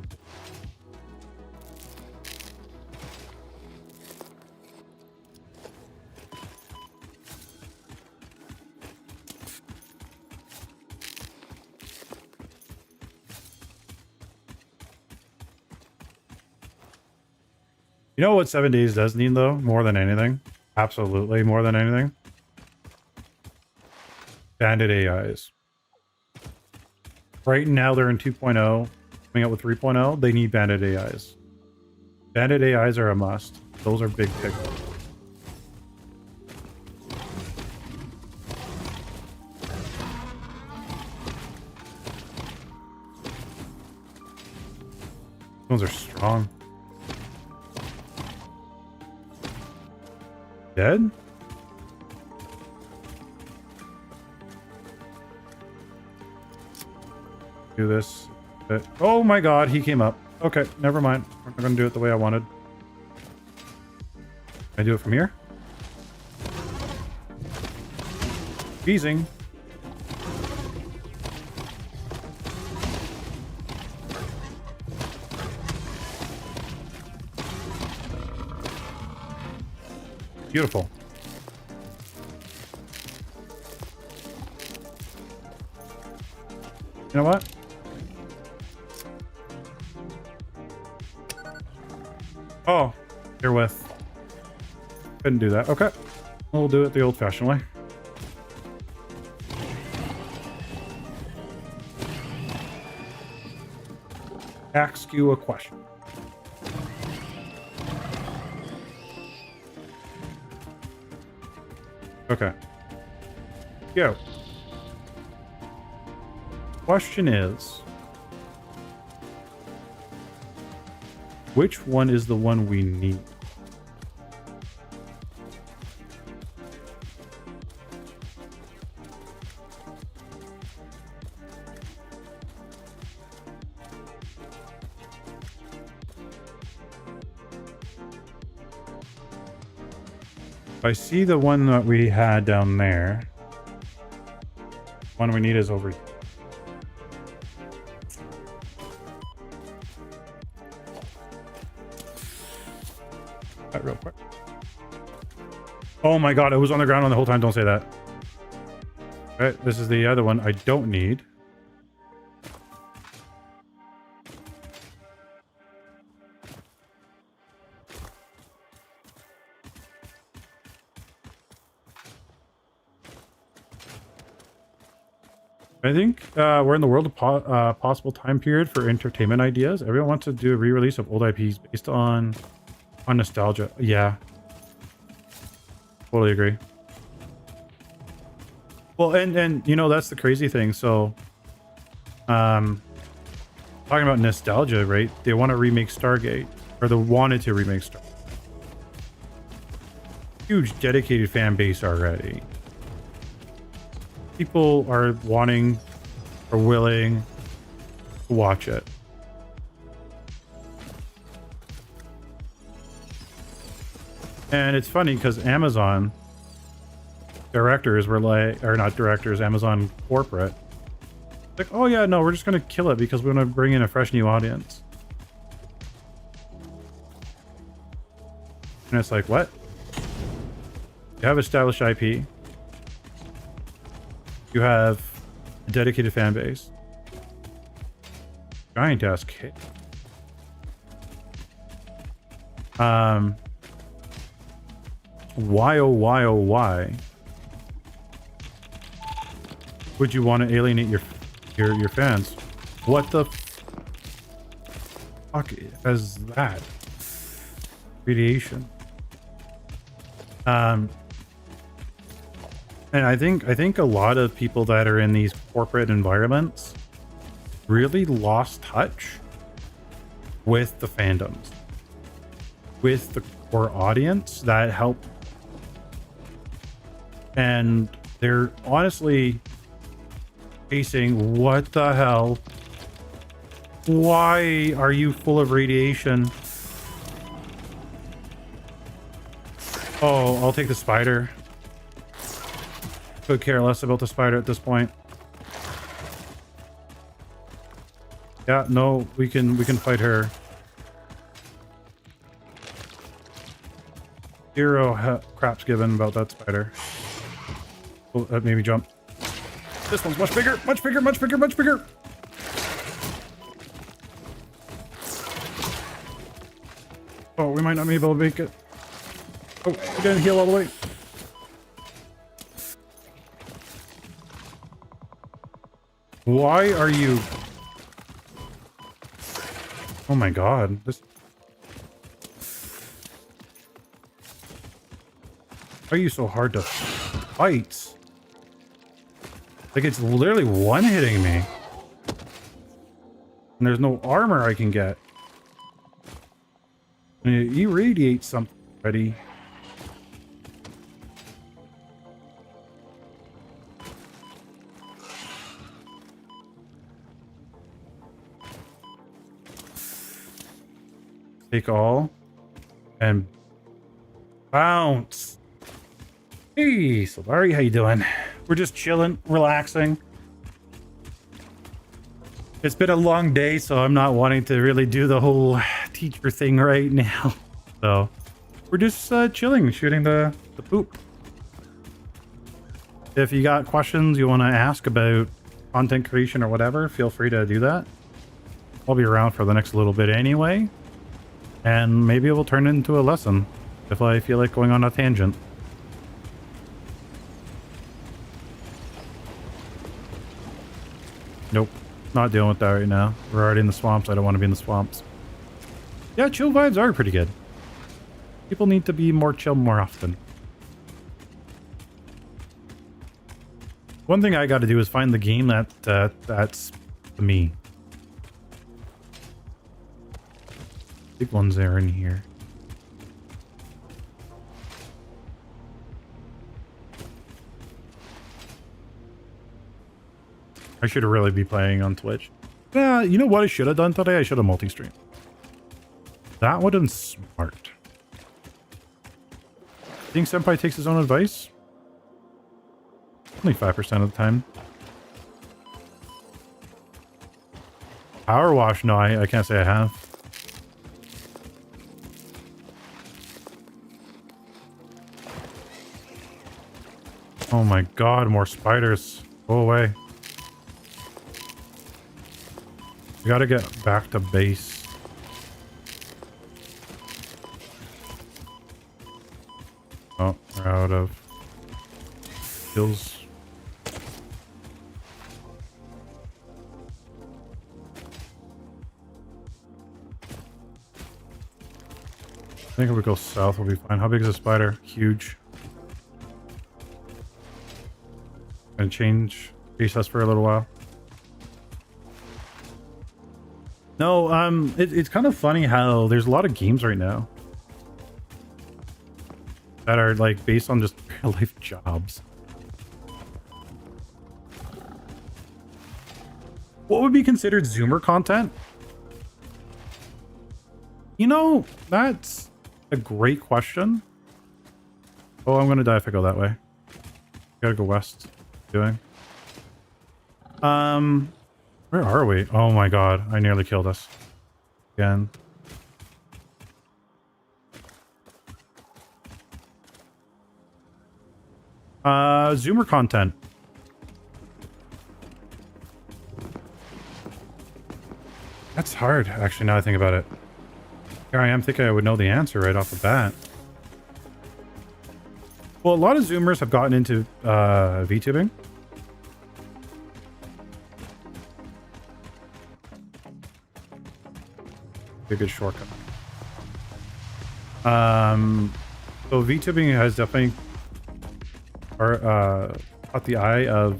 You know what 7 days does need, though? More than anything. Absolutely, more than anything. Bandit AIs. Right now, they're in 2.0. Coming out with 3.0, they need bandit AIs. Bandit AIs are a must. Those are big tickets. Those are strong. Dead? Do this. Oh my god, he came up. Okay, never mind. We're not gonna do it the way I wanted. Can I do it from here? Easing. Beautiful. You know what? Oh, you're with. Couldn't do that. Okay. We'll do it the old-fashioned way. Ask you a question. Okay. Go. Question is, which one is the one we need? I see the one that we had down there. One we need is over here. That real quick. Oh my god, it was on the ground on the whole time. Don't say that. Okay, this is the other one I don't need. I think we're in the world of possible time period for entertainment ideas. Everyone wants to do a re-release of old IPs based on nostalgia. Yeah. Totally agree. Well, and you know, that's the crazy thing. So, talking about nostalgia, right? They want to remake Stargate, or they wanted to remake Stargate. Huge dedicated fan base already. People are wanting or willing to watch it. And it's funny because Amazon directors were like, or not directors, Amazon corporate, like, oh yeah, no, we're just going to kill it because we want to bring in a fresh new audience. And it's like, what? You have established IP. You have a dedicated fan base. Giant ass kid. Why oh why oh why would you want to alienate your fans? What the fuck is that? Radiation. And I think a lot of people that are in these corporate environments really lost touch with the fandoms. with the core audience that help. And they're honestly facing, what the hell? Why are you full of radiation? Oh, I'll take the spider. Could care less about the spider at this point. Yeah, no, we can fight her. Zero craps given about that spider. Oh, that made me jump. This one's much bigger, much bigger, much bigger, much bigger. Oh, we might not be able to make it. Oh, we didn't heal all the way. Why are you... Oh my god. This... Why are you so hard to fight? Like, it's literally one-hitting me. And there's no armor I can get. And it irradiates something already. Take all. And bounce. Hey, Solari, how you doing? We're just chilling, relaxing. It's been a long day, so I'm not wanting to really do the whole teacher thing right now. So we're just chilling, shooting the poop. If you got questions you want to ask about content creation or whatever, feel free to do that. I'll be around for the next little bit anyway. And maybe it will turn into a lesson if I feel like going on a tangent. Nope, not dealing with that right now. We're already in the swamps. I don't want to be in the swamps. Yeah, chill vibes are pretty good. People need to be more chill more often. One thing I got to do is find the game that's me. Big ones are in here. I should really be playing on Twitch. Yeah, you know what I should have done today? I should have multi-streamed. That would have been smart. Think Senpai takes his own advice? Only 5% of the time. Power wash? No, I can't say I have. Oh my god, more spiders. Go away. We gotta get back to base. Oh, we're out of kills. I think if we go south, we'll be fine. How big is a spider? Huge. Gonna change recess for a little while. No, it's kind of funny how there's a lot of games right now that are like based on just real life jobs. What would be considered Zoomer content? You know, that's a great question. Oh, I'm gonna die if I go that way. Gotta go west. Doing. Where are we? Oh my god, I nearly killed us. Again. Zoomer content. That's hard, actually, now I think about it. Here I am thinking I would know the answer right off the bat. Well, a lot of Zoomers have gotten into VTubing. A good shortcut. So VTubing has definitely caught the eye of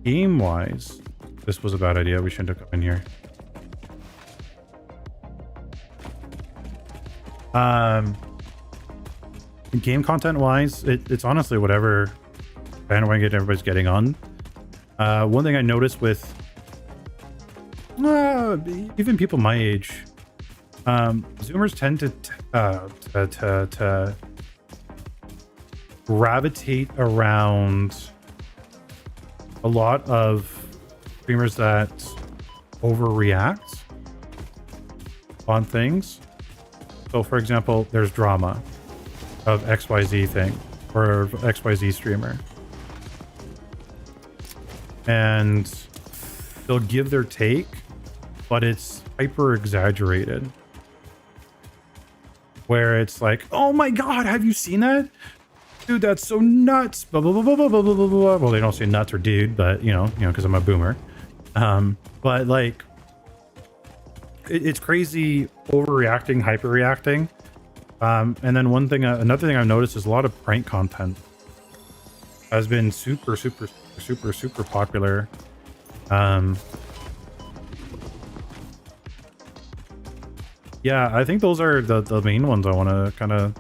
game-wise. This was a bad idea. We shouldn't have come in here. Game content wise, it's honestly whatever bandwagon everybody's getting on. One thing I noticed with even people my age, Zoomers tend to gravitate around a lot of streamers that overreact on things. So for example, there's drama of XYZ thing or XYZ streamer, and they'll give their take, but it's hyper exaggerated, where it's like, oh my god, have you seen that? Dude, that's so nuts. Blah, blah, blah, blah, blah, blah, blah, blah. Well, they don't say nuts or dude, but you know, because I'm a boomer. But like, it's crazy overreacting, hyper reacting. And then another thing I've noticed is a lot of prank content has been super popular. Yeah, I think those are the main ones I want to kind of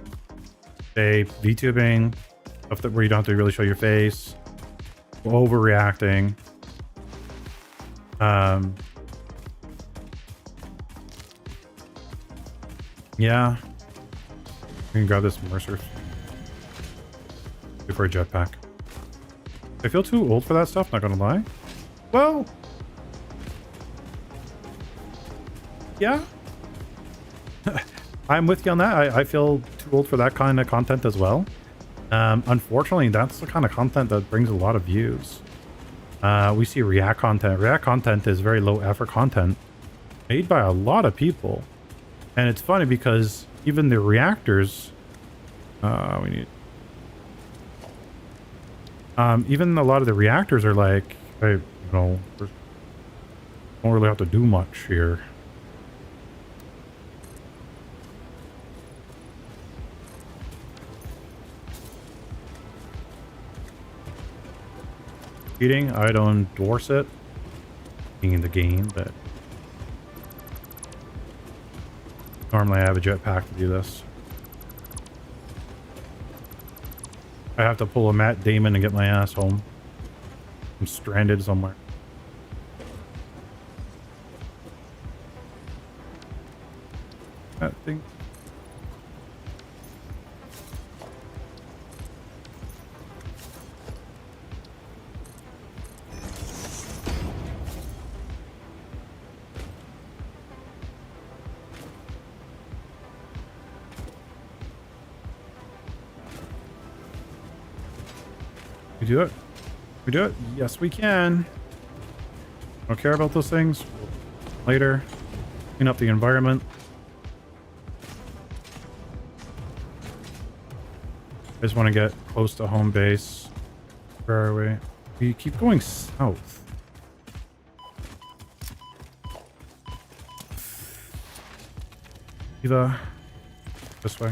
say. VTubing, stuff that where you don't have to really show your face, overreacting. Yeah. We can grab this Mercer before a jetpack. I feel too old for that stuff, not gonna lie. Well, yeah. I'm with you on that. I feel too old for that kind of content as well. Unfortunately, that's the kind of content that brings a lot of views. We see React content. React content is very low effort content made by a lot of people. And it's funny because even the reactors, even a lot of the reactors are like, hey, don't really have to do much here. Cheating, I don't endorse it. Being in the game, but normally I have a jetpack to do this. I have to pull a Matt Damon and get my ass home. I'm stranded somewhere. That thing. We do it. We do it. Yes, we can. Don't care about those things. Later. Clean up the environment. I just want to get close to home base. Where are we? We keep going south. Either this way.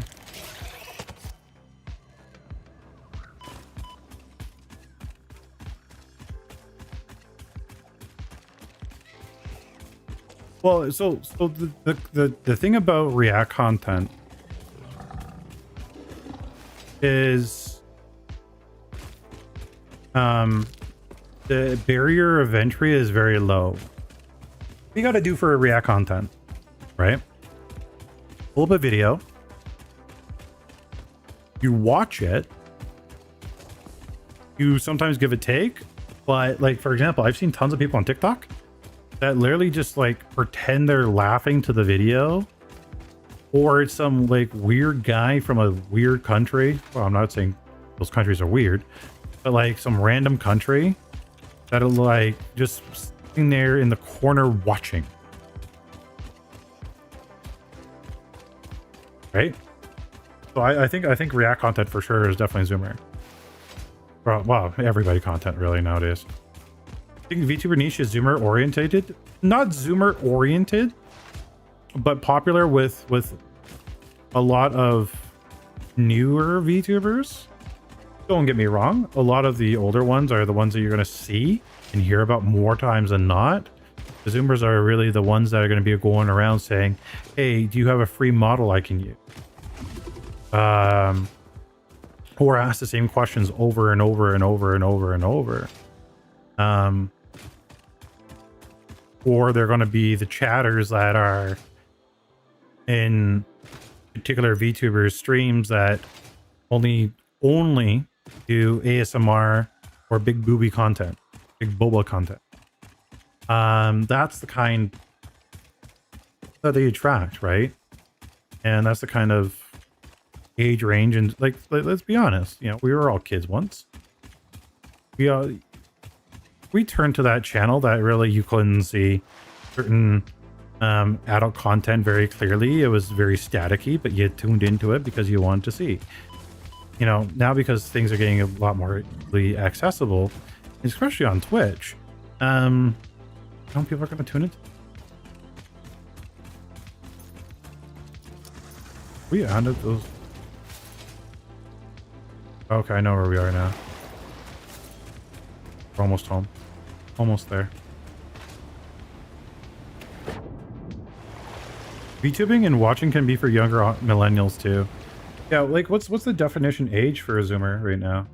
Well, so the thing about React content is the barrier of entry is very low. What you got to do for React content, right? Pull up a video, you watch it, you sometimes give a take, but like for example, I've seen tons of people on TikTok that literally just like pretend they're laughing to the video, or it's some like weird guy from a weird country. Well, I'm not saying those countries are weird, but like some random country that are like just sitting there in the corner watching. Right? So I think React content for sure is definitely Zoomer. Well, everybody content really nowadays. I think VTuber niche is Zoomer orientated, not Zoomer oriented, but popular with a lot of newer VTubers. Don't get me wrong, a lot of the older ones are the ones that you're going to see and hear about more times than not. The Zoomers are really the ones that are going to be going around saying, hey, do you have a free model I can use? or ask the same questions over and over and over and over and over. Or they're going to be the chatters that are in particular VTubers streams that only do ASMR or big booby content, big boba content. That's the kind that they attract, right? And that's the kind of age range. And like, let's be honest, you know, we were all kids once. We turned to that channel that really you couldn't see certain adult content very clearly. It was very staticky, but you tuned into it because you wanted to see. You know, now because things are getting a lot more accessible, especially on Twitch, some people are going to tune it. We added those. Okay, I know where we are now. We're almost home. Almost there. VTubing and watching can be for younger millennials too. Yeah, like what's the definition age for a Zoomer right now?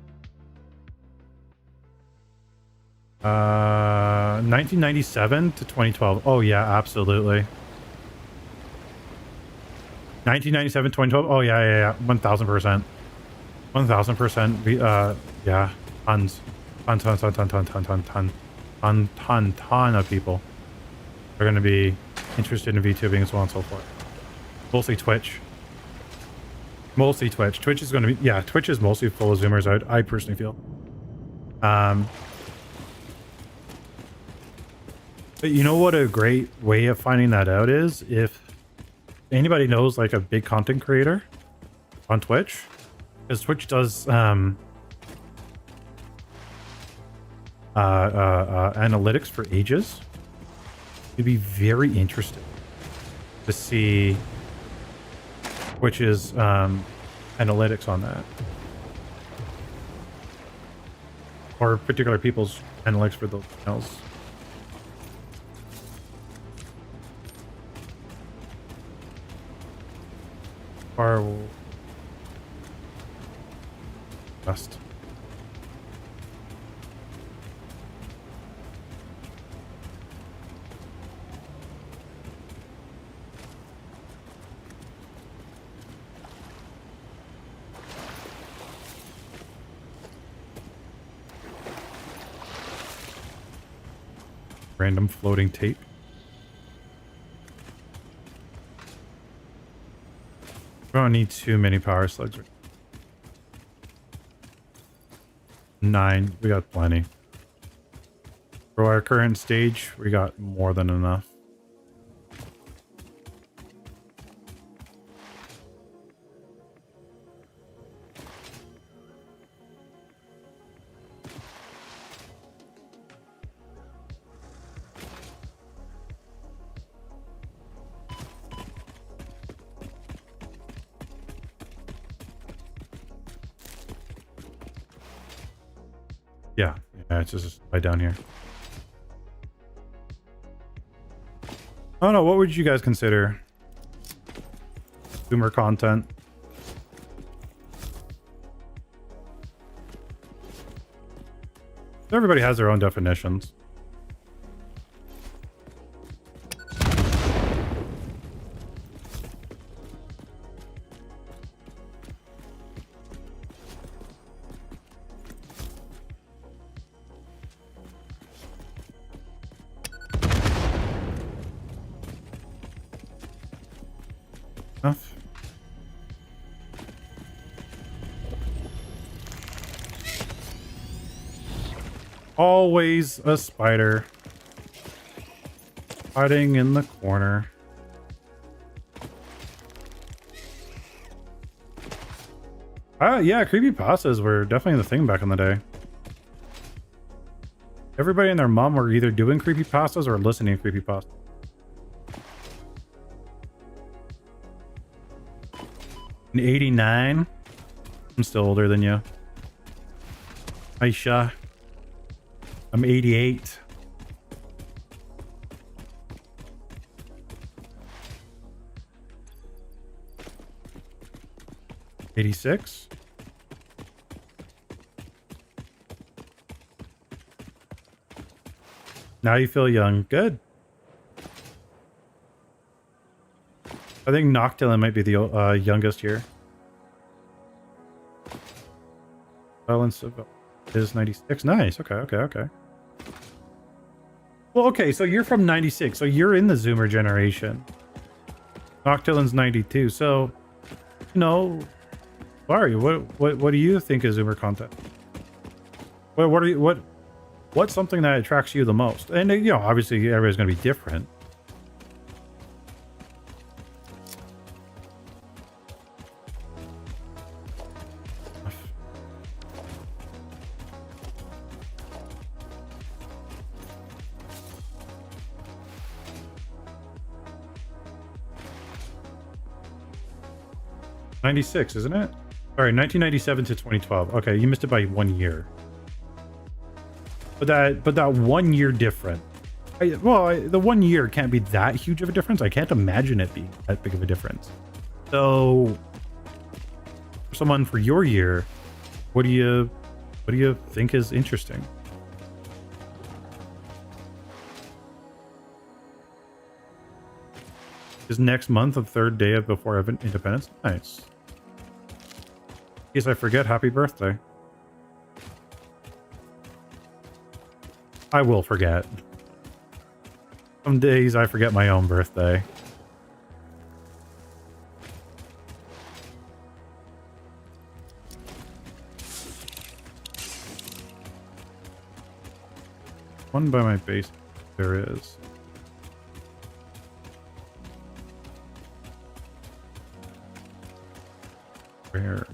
1997 to 2012. Oh yeah, absolutely. 1997, 2012. Oh yeah, 1000%. 1000%. Yeah, tons of people are going to be interested in VTubing and so on and so forth. Mostly Twitch. Twitch is going to be, yeah, Twitch is mostly full of Zoomers, I personally feel. But you know what a great way of finding that out is? If anybody knows like a big content creator on Twitch, because Twitch does analytics for ages, you'd be very interested to see Twitch's analytics on that, or particular people's analytics for those channels. Far west. Random floating tape. We don't need too many power slugs. 9. We got plenty. For our current stage, we got more than enough. Yeah, it's just right down here. I don't know, what would you guys consider Zoomer content? Everybody has their own definitions. Enough. Always a spider hiding in the corner. Yeah, creepypastas were definitely the thing back in the day. Everybody and their mom were either doing creepypastas or listening to creepypastas. In 89, I'm still older than you. Aisha, I'm 88. 86. Now you feel young. Good. I think Noctilin might be the youngest here. Balance of is 96. Nice. Okay, okay, okay. Well, okay, so you're from 96, so you're in the Zoomer generation. Noctilin's 92, so you know, Larry, what do you think is Zoomer content? What's something that attracts you the most? And you know, obviously everybody's gonna be different. '96, isn't it? Sorry, 1997 to 2012. Okay, you missed it by 1 year. But that 1 year difference. The 1 year can't be that huge of a difference. I can't imagine it being that big of a difference. So, for someone for your year, what do you think is interesting? Is next month the third day of before Independence? Nice. In case I forget, happy birthday. I will forget. Some days I forget my own birthday. One by my base. There is. Where?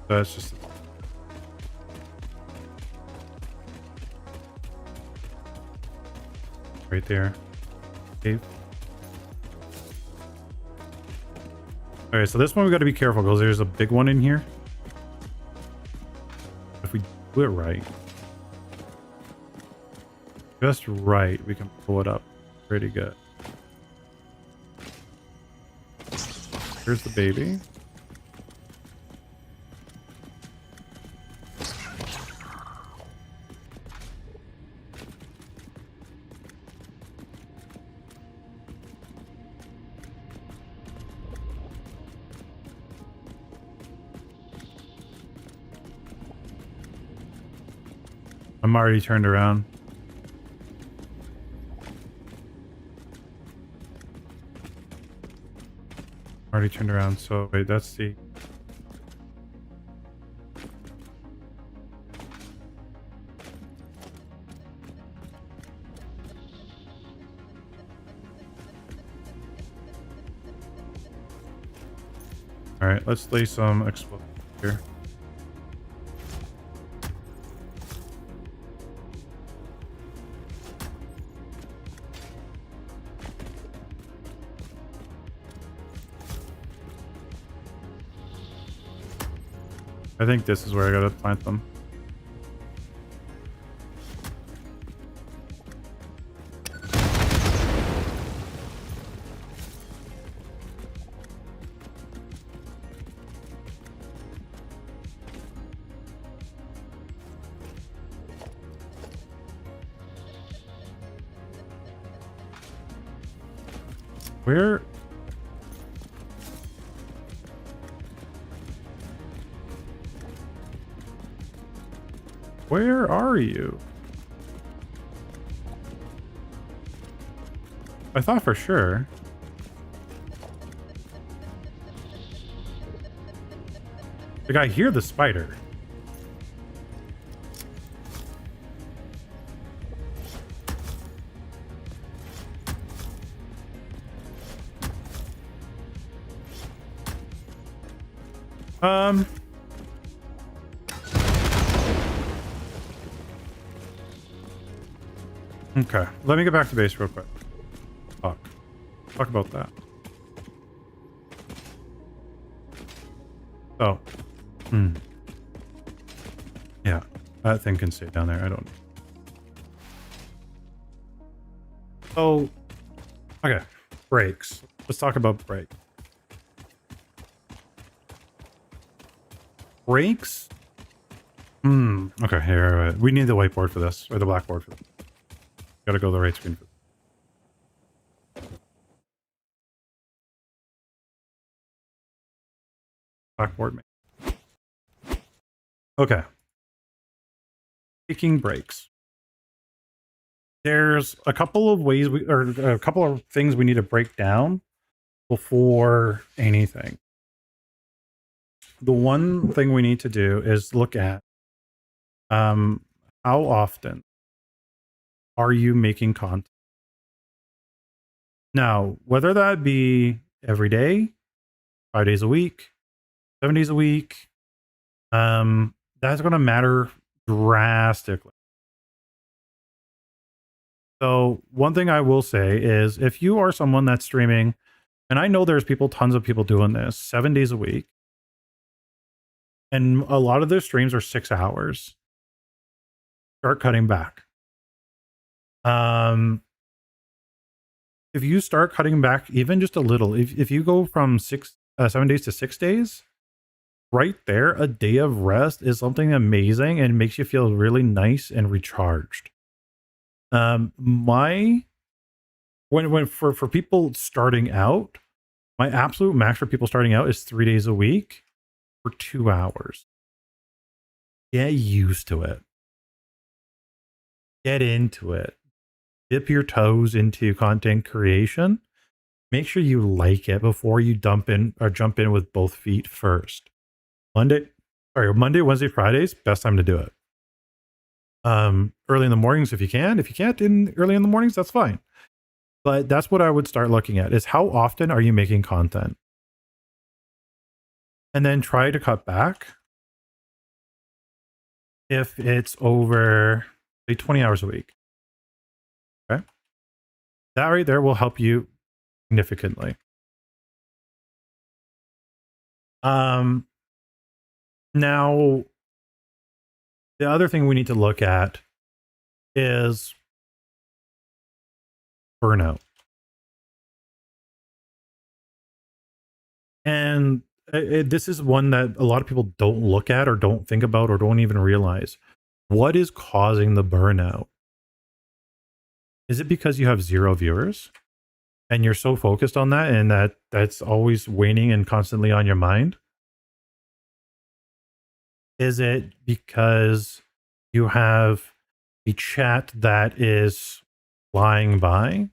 That's just right there. Okay. All right, so this one we got to be careful because there's a big one in here. If we do it right, just right, we can pull it up pretty good. Here's the baby. I'm already turned around. Already turned around, so wait, that's the... Alright, let's lay some explosives here. I think this is where I gotta plant them. Where? Where are you? I thought for sure. Like, I hear the spider. Okay, let me get back to base real quick. Talk about that. So, yeah, that thing can stay down there. I don't. So, okay, brakes. Let's talk about brakes. Brakes. Okay, here. We need the whiteboard for this, or the blackboard for this. Gotta go to the right screen. Blackboard. Okay. Taking breaks. There's a couple of ways or a couple of things we need to break down before anything. The one thing we need to do is look at how often are you making content? Now, whether that be every day, 5 days a week, 7 days a week, that's going to matter drastically. So one thing I will say is if you are someone that's streaming, and I know there's tons of people doing this 7 days a week, and a lot of their streams are 6 hours, start cutting back. If you start cutting back even just a little, if you go from 7 days to 6 days, right there, a day of rest is something amazing and makes you feel really nice and recharged. When for people starting out, my absolute max for people starting out is 3 days a week for 2 hours. Get used to it. Get into it. Dip your toes into content creation. Make sure you like it before you jump in with both feet first. Monday, Wednesday, Fridays, best time to do it. Early in the mornings if you can. If you can't early in the mornings, that's fine. But that's what I would start looking at is how often are you making content? And then try to cut back if it's over, say, 20 hours a week. Okay. That right there will help you significantly. Now, the other thing we need to look at is burnout. And this is one that a lot of people don't look at or don't think about or don't even realize. What is causing the burnout? Is it because you have 0 viewers and you're so focused on that and that's always waning and constantly on your mind? Is it because you have a chat that is flying by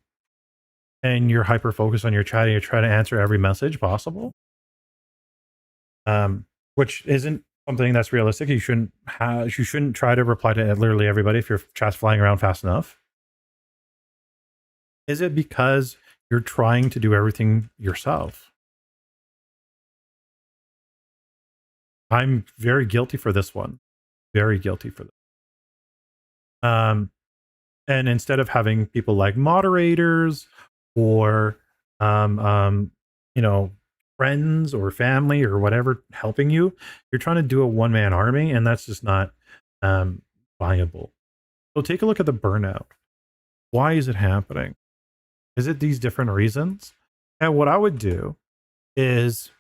and you're hyper focused on your chat and you're trying to answer every message possible? Which isn't something that's realistic. You shouldn't try to reply to literally everybody if your chat's flying around fast enough. Is it because you're trying to do everything yourself? I'm very guilty for this one. Very guilty for this. And instead of having people like moderators or friends or family or whatever helping you, you're trying to do a one-man army, and that's just not viable. So take a look at the burnout. Why is it happening? Is it these different reasons? And what I would do is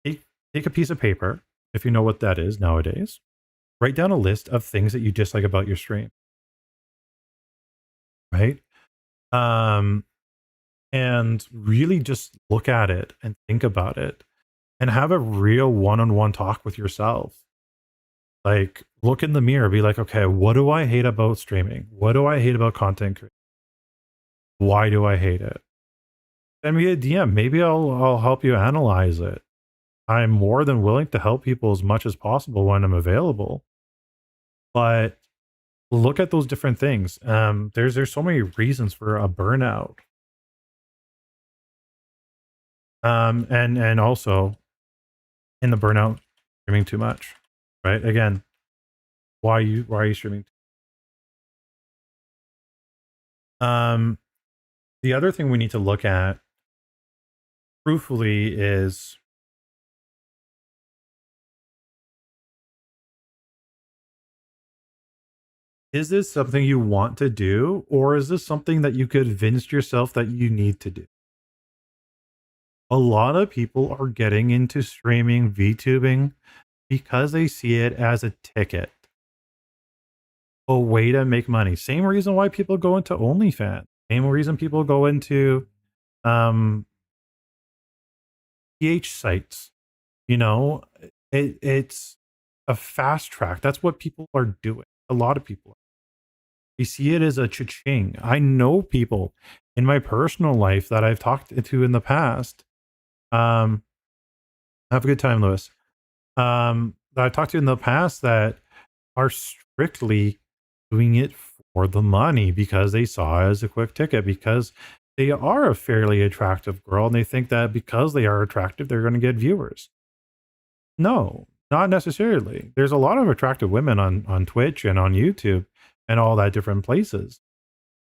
take a piece of paper, if you know what that is nowadays, write down a list of things that you dislike about your stream. Right? And really just look at it and think about it and have a real one-on-one talk with yourself. Like, look in the mirror, be like, okay, what do I hate about streaming? What do I hate about content creation? Why do I hate it? Send me a DM. Maybe I'll help you analyze it. I'm more than willing to help people as much as possible when I'm available. But look at those different things. There's so many reasons for a burnout. And also in the burnout, streaming too much, right? Again, why are you streaming? The other thing we need to look at, truthfully, is Is this something you want to do, or is this something that you convinced yourself that you need to do? A lot of people are getting into streaming, VTubing, because they see it as a ticket, a way to make money. Same reason why people go into OnlyFans. Same reason people go into um, PH sites. You know, it's a fast track. That's what people are doing. A lot of people. They see it as a cha-ching. I know people in my personal life that I've talked to in the past. Um, have a good time, Lewis. That I talked to in the past that are strictly doing it for the money because they saw it as a quick ticket, because they are a fairly attractive girl and they think that because they are attractive, they're going to get viewers. No, not necessarily. There's a lot of attractive women on Twitch and on YouTube and all that different places.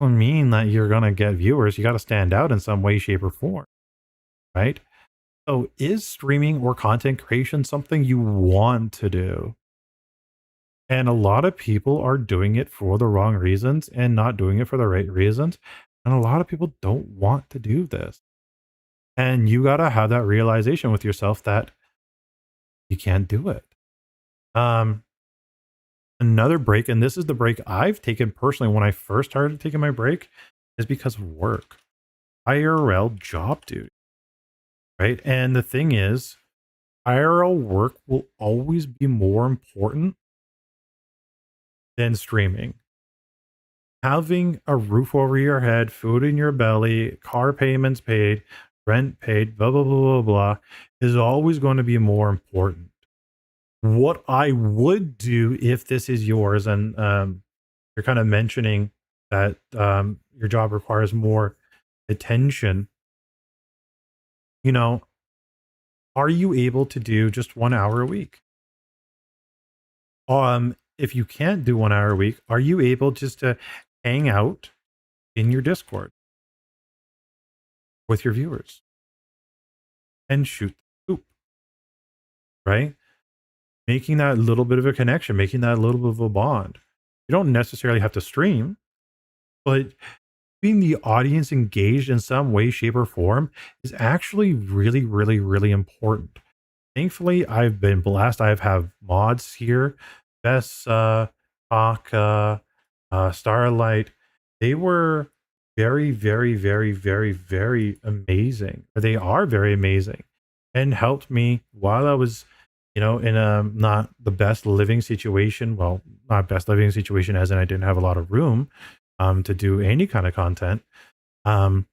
Doesn't mean that you're going to get viewers. You got to stand out in some way, shape, or form, right? So, is streaming or content creation something you want to do? And a lot of people are doing it for the wrong reasons and not doing it for the right reasons. And a lot of people don't want to do this. And you got to have that realization with yourself that you can't do it. Another break, and this is the break I've taken personally when I first started taking my break, is because of work. IRL job duty, right? And the thing is, IRL work will always be more important than streaming. Having a roof over your head, food in your belly, car payments paid, rent paid, blah, blah, blah, blah, blah, is always going to be more important. What I would do if this is yours, and you're kind of mentioning that your job requires more attention, you know, are you able to do just 1 hour a week? If you can't do 1 hour a week, are you able just to hang out in your Discord with your viewers and shoot the hoop, right? Making that little bit of a connection, making that a little bit of a bond. You don't necessarily have to stream, but being the audience engaged in some way, shape, or form is actually really, really, really important. Thankfully, I've been blessed. I have mods here, Bess, Talk, Starlight. They were very, very, very, very, very amazing. They are very amazing and helped me while I was, in a not the best living situation. Well, not best living situation as in I didn't have a lot of room to do any kind of content. Um,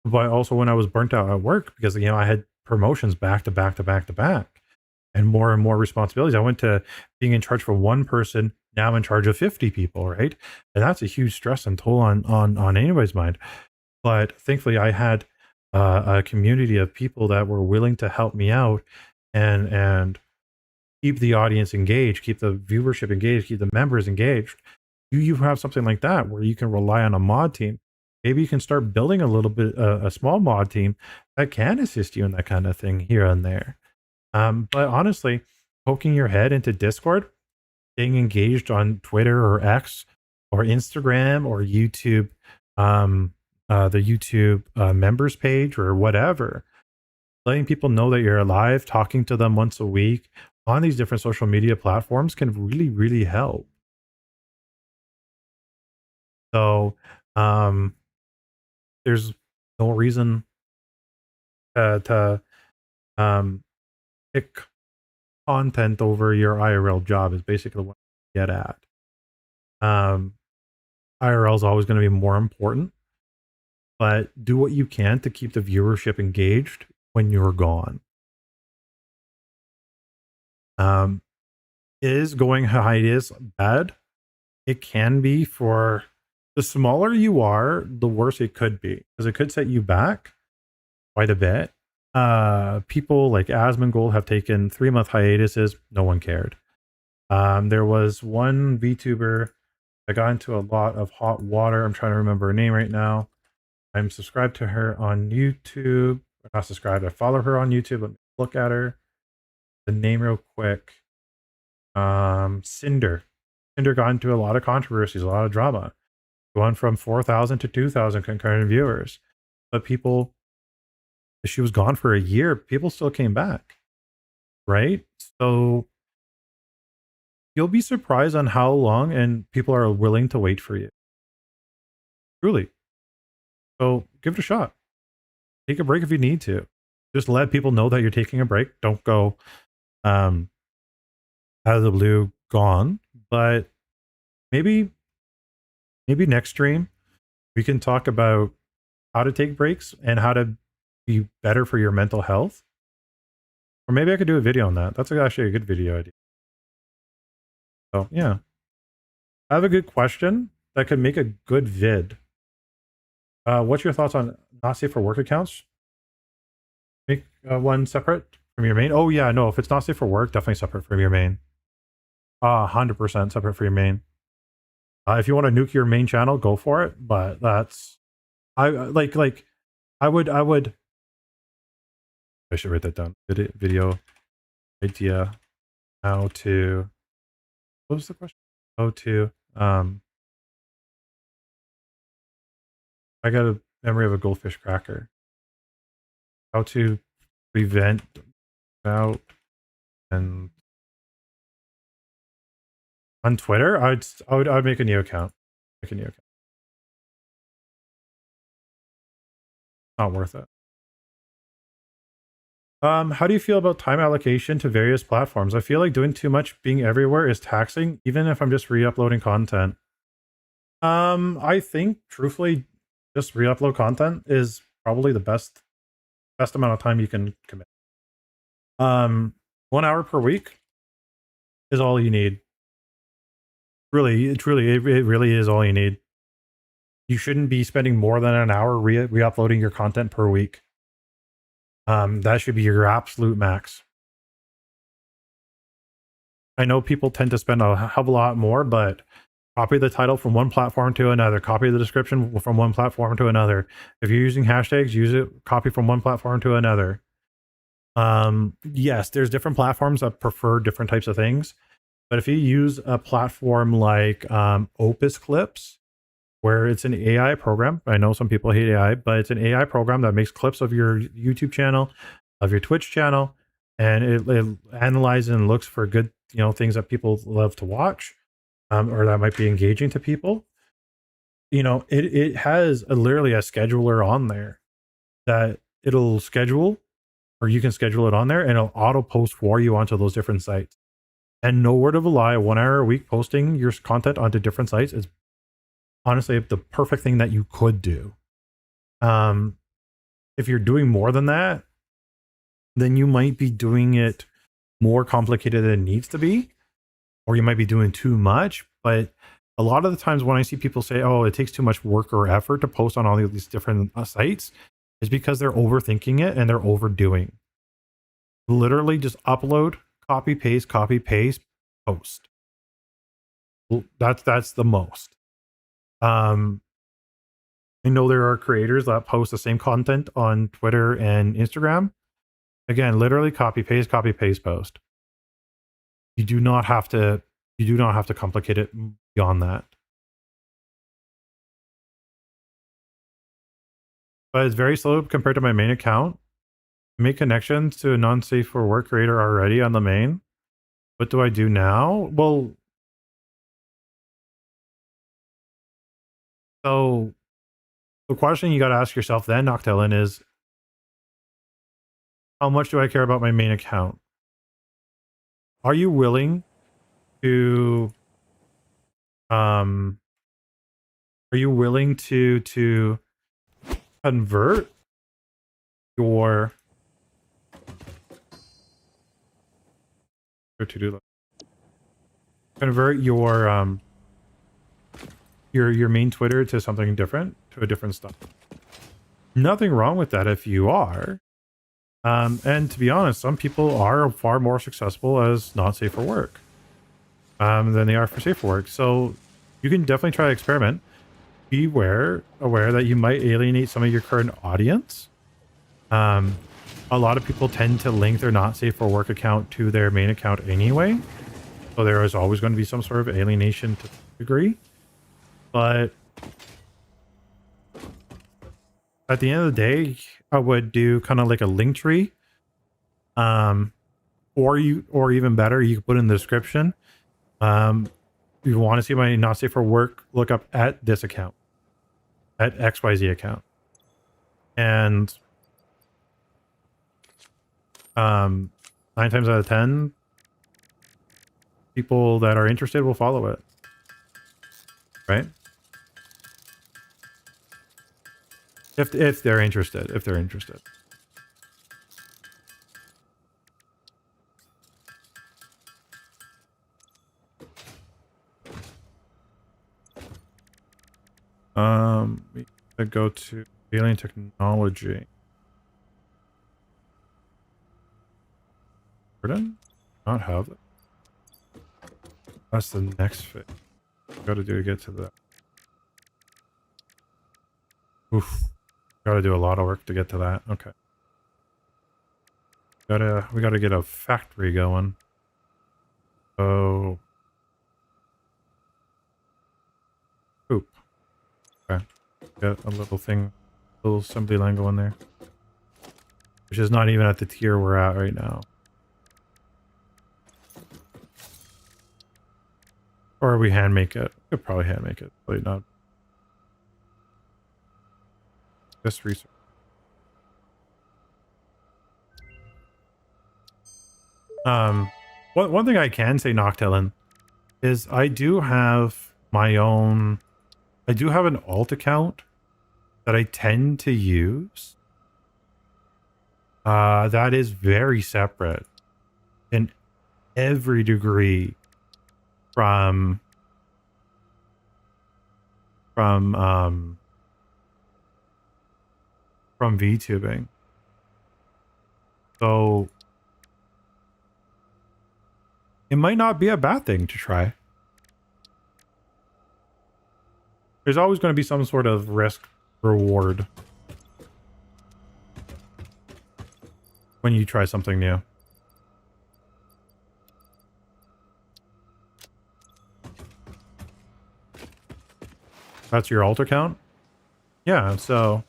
but also when I was burnt out at work because I had promotions back to back to back to back and more responsibilities. I went to being in charge for one person. Now I'm in charge of 50 people, right? And that's a huge stress and toll on anybody's mind. But thankfully, I had a community of people that were willing to help me out and keep the audience engaged, keep the viewership engaged, keep the members engaged. You have something like that where you can rely on a mod team. Maybe you can start building a little bit a small mod team that can assist you in that kind of thing here and there. But honestly, poking your head into Discord, staying engaged on Twitter or X or Instagram or YouTube, the YouTube members page or whatever, letting people know that you're alive, talking to them once a week on these different social media platforms can really, really help. So, there's no reason to um, pick content over your IRL job is basically what I get at. IRL is always going to be more important, but do what you can to keep the viewership engaged when you're gone. Is going hiatus bad? It can be. For the smaller you are, the worse it could be because it could set you back quite a bit. People like Asmongold have taken 3-month hiatuses. No one cared. There was one VTuber that got into a lot of hot water. I'm trying to remember her name right now. I'm subscribed to her on YouTube. Not subscribed. I follow her on YouTube. Let me look at her. The name real quick. Cinder. Tinder got into a lot of controversies, a lot of drama, going from 4,000 to 2,000 concurrent viewers. But people, she was gone for a year, people still came back, right? So you'll be surprised on how long and people are willing to wait for you. Truly. So give it a shot. Take a break if you need to. Just let people know that you're taking a break. Don't go out of the blue gone. But maybe next stream we can talk about how to take breaks and how to be better for your mental health. Or maybe I could do a video on that. That's actually a good video idea. So yeah. I have a good question that could make a good vid. What's your thoughts on not safe for work accounts? Make one separate from your main. Oh yeah, no, if it's not safe for work, definitely separate from your main. 100% separate for your main. If you want to nuke your main channel, go for it. But that's, I should write that down. Video idea how to, what was the question? How to, I got a memory of a goldfish cracker. How to prevent out and on Twitter, I'd make a new account. Not worth it. How do you feel about time allocation to various platforms? I feel like doing too much being everywhere is taxing, even if I'm just re-uploading content. I think truthfully, just re-upload content is probably the best amount of time you can commit. 1 hour per week is all you need. Really, it really is all you need. You shouldn't be spending more than an hour re-uploading your content per week. That should be your absolute max. I know people tend to spend a hell of a lot more, but copy the title from one platform to another, copy the description from one platform to another. If you're using hashtags, use it, copy from one platform to another. Yes, there's different platforms that prefer different types of things. But if you use a platform like Opus Clips, where it's an AI program, I know some people hate AI, but it's an AI program that makes clips of your YouTube channel, of your Twitch channel, and it analyzes and looks for good, things that people love to watch, or that might be engaging to people. It has literally a scheduler on there that it'll schedule, or you can schedule it on there, and it'll auto post for you onto those different sites. And no word of a lie, 1 hour a week posting your content onto different sites is honestly the perfect thing that you could do. If you're doing more than that, then you might be doing it more complicated than it needs to be, or you might be doing too much. But a lot of the times when I see people say, oh, it takes too much work or effort to post on all of these different sites, is because they're overthinking it and they're overdoing. Literally just upload, copy, paste, post. That's the most. I know there are creators that post the same content on Twitter and Instagram. Again, literally copy, paste, post. You do not have to complicate it beyond that. But it's very slow compared to my main account. Make connections to a non-safe for work creator already on the main. What do I do now? Well, so the question you got to ask yourself then, Noctellin, is how much do I care about my main account? Are you willing to convert your your main Twitter to something different, to a different stuff? Nothing wrong with that if you are. And to be honest, some people are far more successful as not safe for work than they are for safe for work. So you can definitely try to experiment. Be aware that you might alienate some of your current audience. A lot of people tend to link their not safe for work account to their main account anyway. So there is always going to be some sort of alienation to a degree. But at the end of the day, I would do kind of like a link tree. Or even better, you could put in the description. If you want to see my not safe for work, look up at this account, at XYZ account. And 9 times out of 10, people that are interested will follow it. Right? If they're interested, We could go to alien technology. Pardon? Not have it. That's the next phase. Got to do to get to that. Oof. Got to do a lot of work to get to that. Okay. We gotta get a factory going. So poop. Okay. Got a little thing, little assembly line going there. Which is not even at the tier we're at right now. Or we hand make it. We could probably hand make it. Probably not. Just research. One thing I can say, Noctilin, is I do have my own. I do have an alt account that I tend to use. That is very separate in every degree from VTubing. So it might not be a bad thing to try. There's always going to be some sort of risk reward when you try something new. That's your alt account? Yeah, so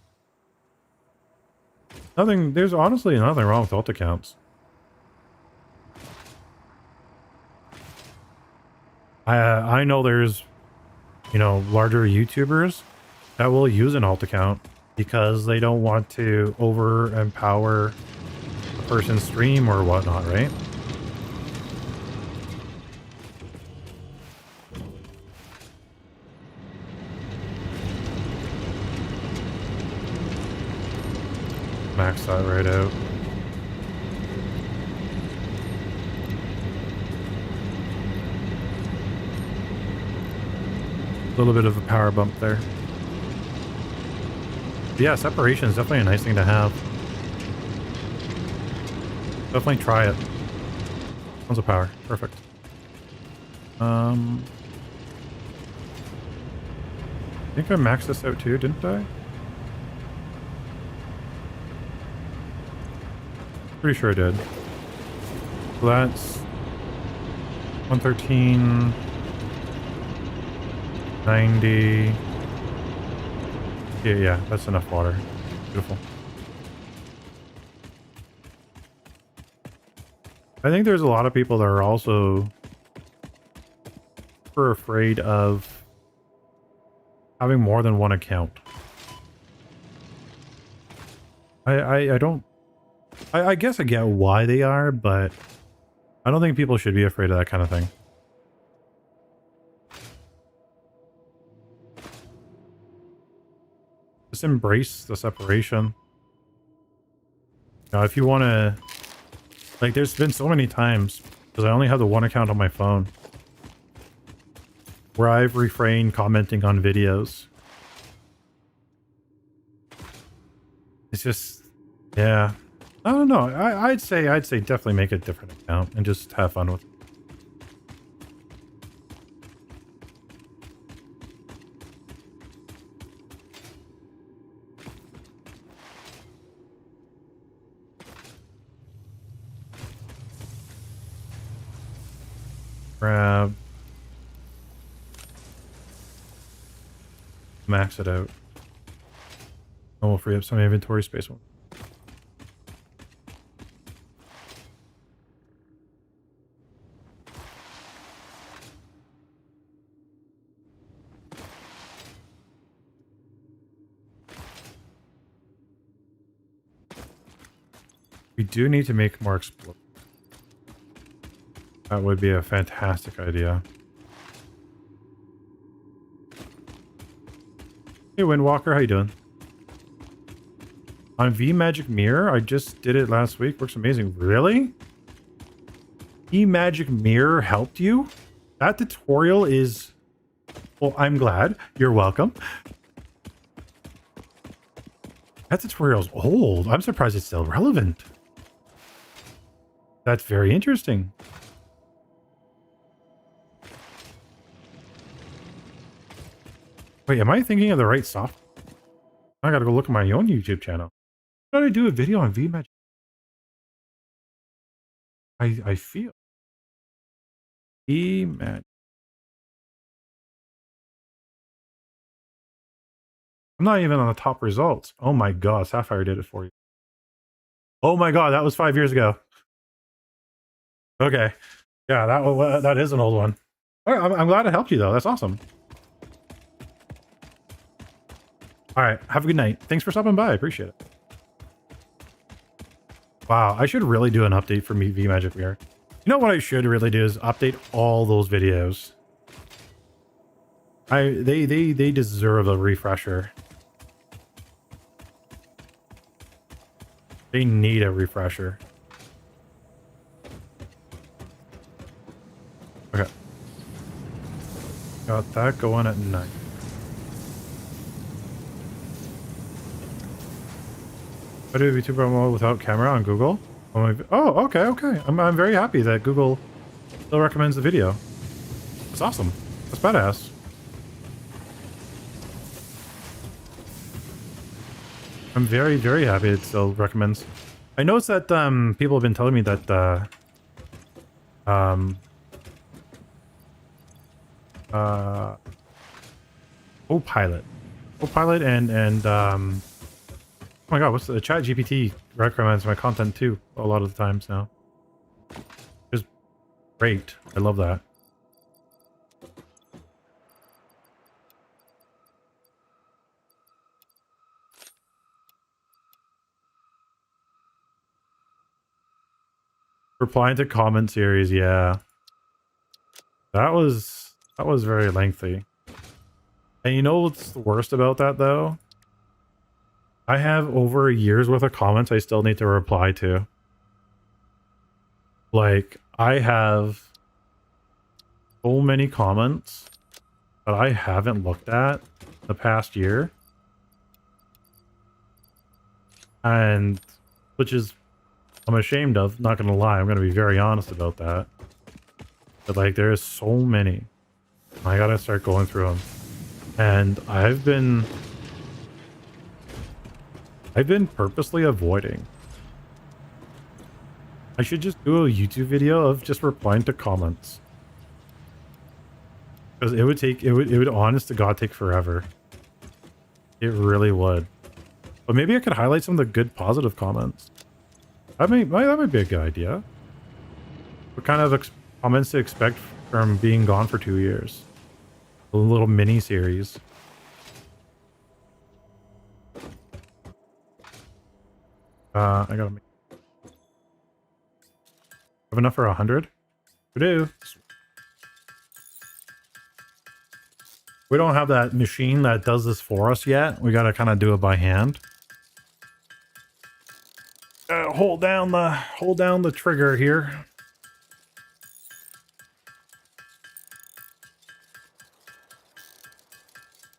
there's honestly nothing wrong with alt accounts. I know there's, larger YouTubers that will use an alt account because they don't want to over empower a person's stream or whatnot, right? Max that right out. A little bit of a power bump there. But yeah, separation is definitely a nice thing to have. Definitely try it. Tons of power. Perfect. I think I maxed this out too, didn't I? Pretty sure I did. So that's 113, 90. Yeah, that's enough water. Beautiful. I think there's a lot of people that are also super afraid of having more than one account. I guess I get why they are, but I don't think people should be afraid of that kind of thing. Just embrace the separation. Now, if you want to, like, there's been so many times, because I only have the one account on my phone, where I've refrained commenting on videos. It's just, yeah. I don't know. I'd say definitely make a different account and just have fun with it. grab, max it out. And we'll free up some inventory space. We do need to make more explosives. That would be a fantastic idea. Hey Windwalker, how you doing? On V Magic Mirror, I just did it last week. Works amazing. Really? V Magic Mirror helped you? That tutorial is... Well, I'm glad. You're welcome. That tutorial's old. I'm surprised it's still relevant. That's very interesting. Wait, am I thinking of the right software? I gotta go look at my own YouTube channel. How did I do a video on VMagic? I feel VMagic. I'm not even on the top results. Oh my god, Sapphire did it for you. Oh my god, that was 5 years ago. Okay, yeah, that is an old one. All right, I'm glad it helped you though. That's awesome. All right, have a good night. Thanks for stopping by. I appreciate it. Wow, I should really do an update for VMagic Mirror. You know what I should really do is update all those videos. They deserve a refresher. They need a refresher. Okay. Got that going at night. I do VTuber mode without camera on Google. Oh, okay. I'm very happy that Google still recommends the video. That's awesome. That's badass. I'm very, very happy it still recommends. I noticed that people have been telling me that Copilot and oh my god, what's the Chat GPT recommends my content too a lot of the times now. It's great. I love that. Replying to comment series, yeah. That was very lengthy. And you know what's the worst about that though? I have over a year's worth of comments I still need to reply to. Like, I have so many comments that I haven't looked at the past year. And, which is, I'm ashamed of, not gonna lie, I'm gonna be very honest about that. But like, there's so many. I gotta start going through them. And I've been purposely avoiding. I should just do a YouTube video of just replying to comments. Because it would honest to God take forever. It really would. But maybe I could highlight some of the good positive comments. That might be a good idea. What kind of comments to expect from being gone for 2 years? A little mini series. I gotta make... Have enough for 100? We do. We don't have that machine that does this for us yet. We gotta kind of do it by hand. Hold down the trigger here.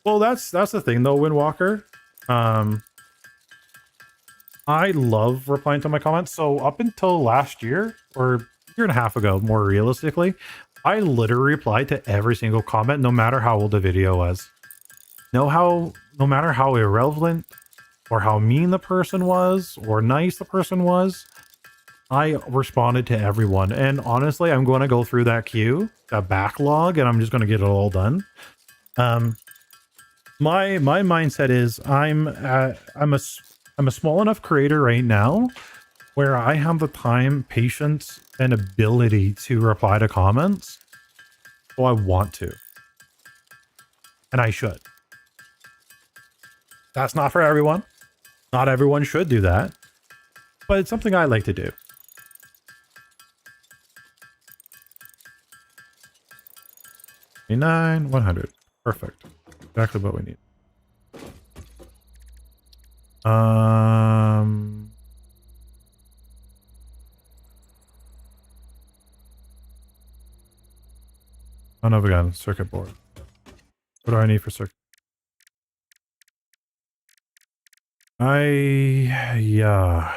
Well, that's the thing though, Windwalker. I love replying to my comments. So up until last year, or a year and a half ago, more realistically, I literally replied to every single comment, no matter how old the video was. No matter how irrelevant or how mean the person was or nice the person was, I responded to everyone, and honestly, I'm going to go through that queue, that backlog, and I'm just going to get it all done. My mindset is I'm a small enough creator right now where I have the time, patience, and ability to reply to comments. So I want to, and I should. That's not for everyone. Not everyone should do that, but it's something I like to do. 100. Perfect. Exactly what we need. Oh no, we got a circuit board. What do I need for circuit? Yeah.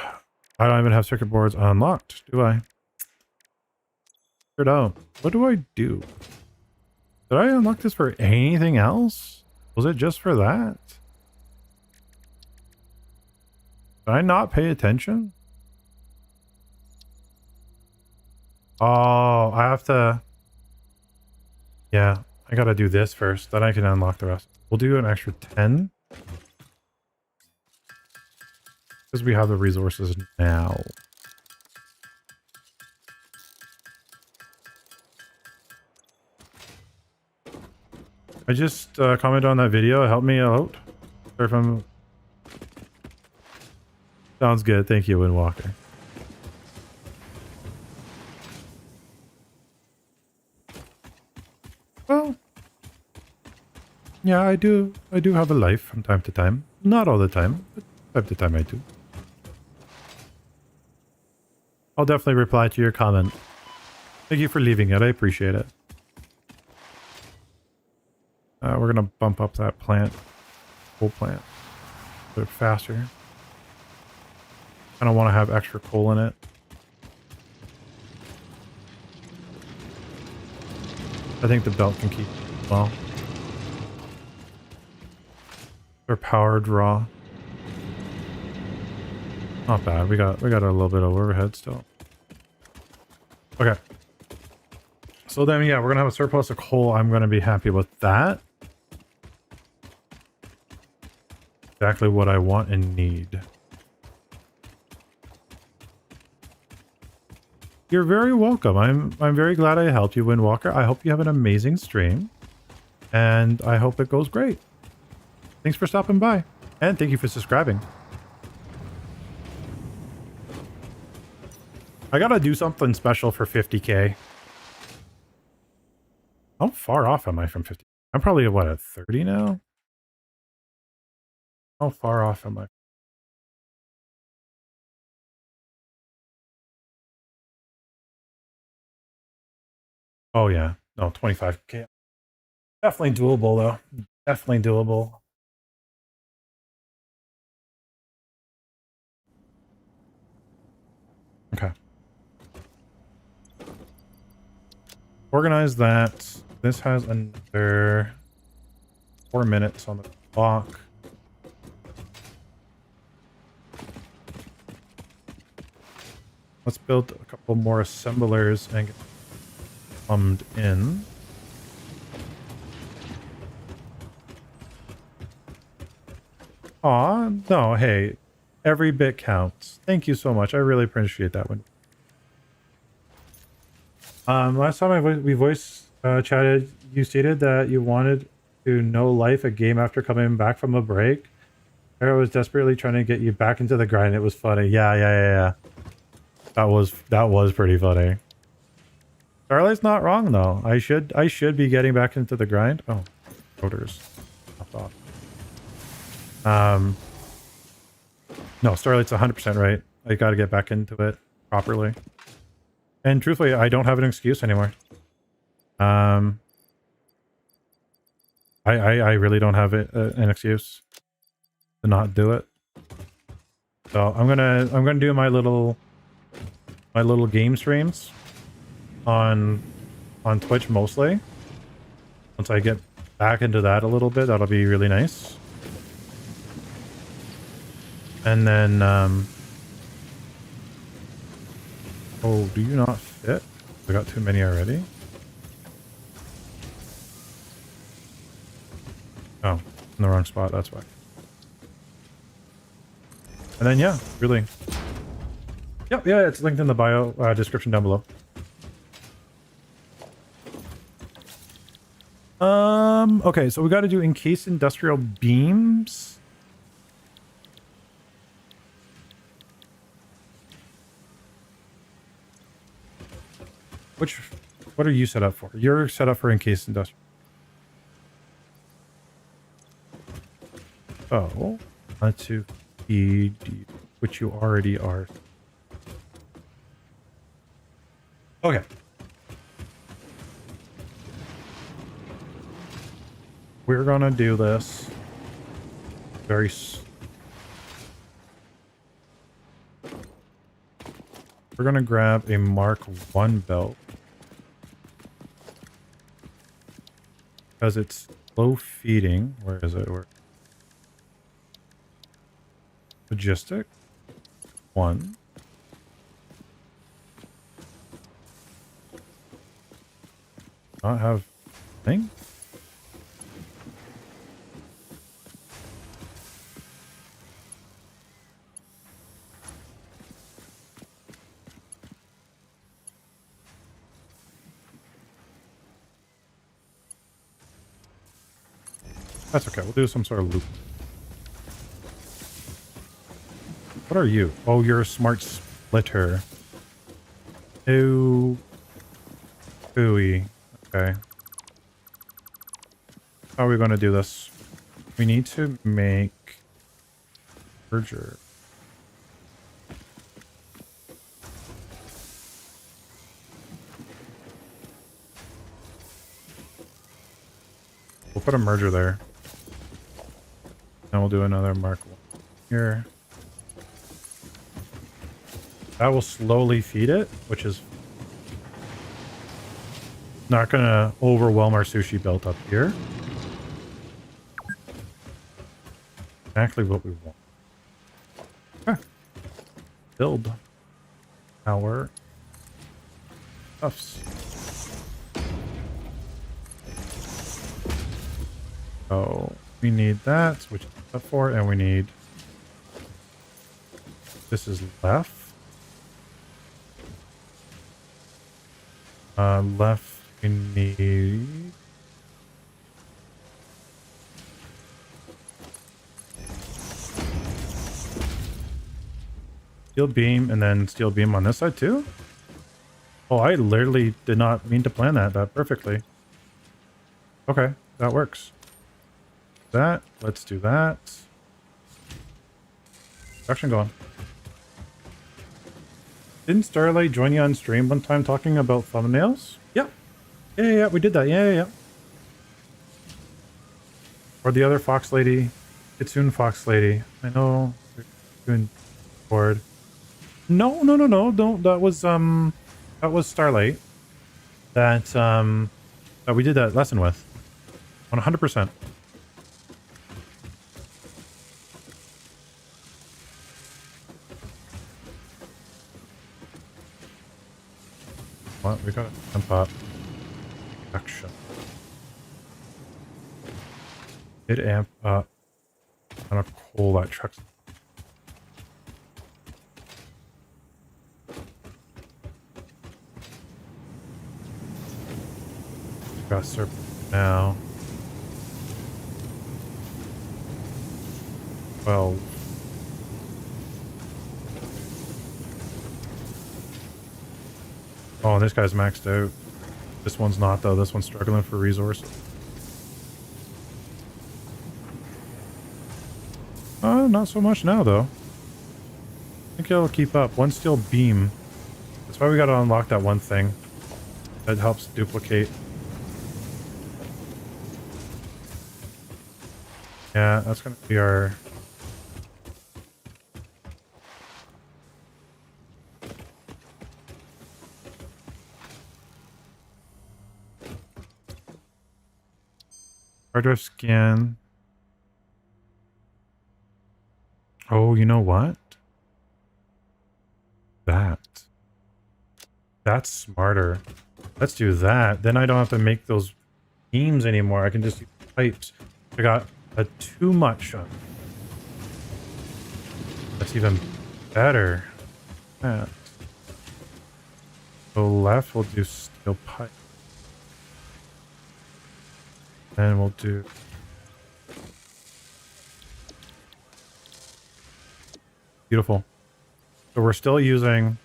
I don't even have circuit boards unlocked, do I? Sure don't. What do I do? Did I unlock this for anything else? Was it just for that? Did I not pay attention? Oh, I have to... Yeah, I gotta do this first. Then I can unlock the rest. We'll do an extra 10. Because we have the resources now. I just commented on that video. Help me out. Sorry if I'm... Sounds good. Thank you, Windwalker. Well, yeah, I do have a life from time to time. Not all the time, but time to time I do. I'll definitely reply to your comment. Thank you for leaving it. I appreciate it. We're gonna bump up that plant, coal plant, a bit faster. I don't want to have extra coal in it. I think the belt can keep it well. Or power draw. Not bad. We got a little bit of overhead still. Okay. So then, yeah, we're gonna have a surplus of coal. I'm gonna be happy with that. Exactly what I want and need. You're very welcome. I'm very glad I helped you, Windwalker. I hope you have an amazing stream, and I hope it goes great. Thanks for stopping by, and thank you for subscribing. I gotta do something special for 50k. How far off am I from 50? I'm probably at what, at 30 now? How far off am I? Oh yeah, no, 25k. Definitely doable though. Definitely doable. Okay. Organize that. This has another 4 minutes on the clock. Let's build a couple more assemblers and get plumbed in. Aw, no, hey, every bit counts. Thank you so much. I really appreciate that one. Last time we voice chatted, you stated that you wanted to know life a game after coming back from a break. I was desperately trying to get you back into the grind. It was funny. Yeah. That was pretty funny. Starlight's not wrong though. I should be getting back into the grind. Oh, rotors popped off. No, Starlight's 100% right. I got to get back into it properly. And truthfully, I don't have an excuse anymore. I really don't have an excuse to not do it. So I'm gonna do my little game streams on Twitch mostly. Once I get back into that a little bit, that'll be really nice. And then Oh, do you not fit? I got too many already. Oh, in the wrong spot, that's why. And then, yeah, really. Yep, yeah, it's linked in the bio description down below. Okay, so we got to do encased industrial beams. What are you set up for? You're set up for encased industrial. Oh, want to feed you, which you already are. Okay. We're gonna do this very. We're gonna grab a Mark 1 belt because it's low feeding. Where is it? Logistic 1. Not have thing. That's okay. We'll do some sort of loop. What are you? Oh, you're a smart splitter. Ew. Ooey. Okay. How are we going to do this? We need to make merger. We'll put a merger there. And we'll do another Mark 1 here. That will slowly feed it, which is not going to overwhelm our sushi belt up here. Exactly what we want. Okay. Build our stuffs. So we need that, which is up for, and we need this is left. Left we need steel beam and then steel beam on this side too. Oh, I literally did not mean to plan that perfectly. Okay, that works. That, let's do that. Production going. Didn't Starlight join you on stream one time talking about thumbnails? Yeah. Yeah, we did that. Yeah. Or the other Fox Lady, Kitsune Fox Lady. I know you're doing board. No, don't. That was Starlight. That we did that lesson with. 100%. What? We got a temp up. Action. It amp up. On a coal that truck's. Got serpent now. 12. Oh, this guy's maxed out. This one's not though. This one's struggling for resources. Not so much now though. I think it'll keep up. One steel beam. That's why we gotta unlock that one thing. That helps duplicate. Yeah, that's gonna be our... hard drive scan. Oh, you know what? That. That's smarter. Let's do that. Then I don't have to make those beams anymore. I can just use pipes. I got a too much of. That's even better. Yeah. So left, we'll do steel pipe. Then we'll do beautiful. So we're still using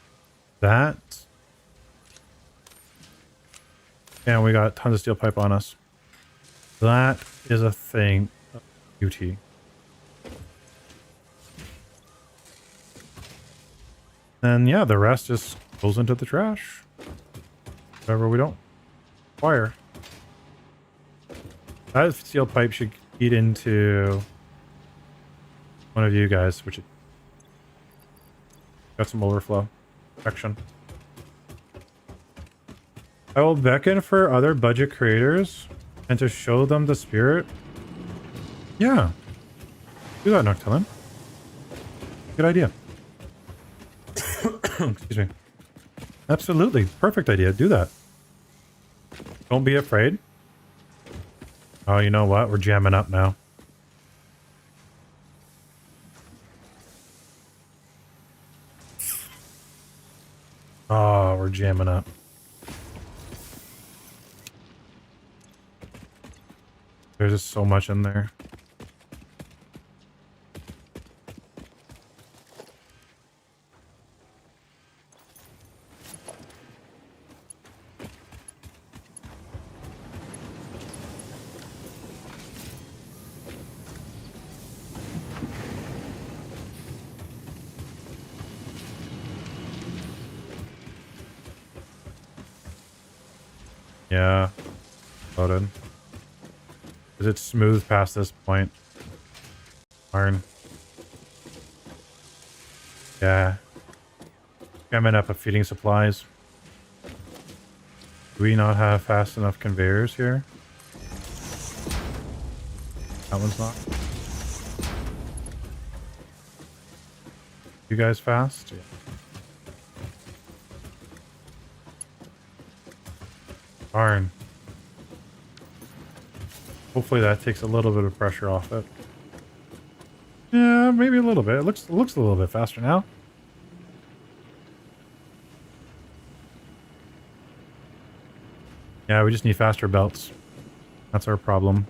that. And we got tons of steel pipe on us. That is a thing of beauty. And yeah, the rest just goes into the trash. Whatever we don't require. That steel pipe should feed into one of you guys, which got some overflow section. I will beckon for other budget creators and to show them the spirit. Yeah. Do that, Noctilin. Good idea. Excuse me. Absolutely. Perfect idea. Do that. Don't be afraid. Oh, you know what? We're jamming up now. Oh, we're jamming up. There's just so much in there. Yeah. Loaded. Because it's smooth past this point. Darn. Yeah. Coming up of feeding supplies. Do we not have fast enough conveyors here? That one's not. You guys fast? Yeah. Darn. Hopefully that takes a little bit of pressure off it. Yeah, maybe a little bit. It looks a little bit faster now. Yeah, we just need faster belts. That's our problem.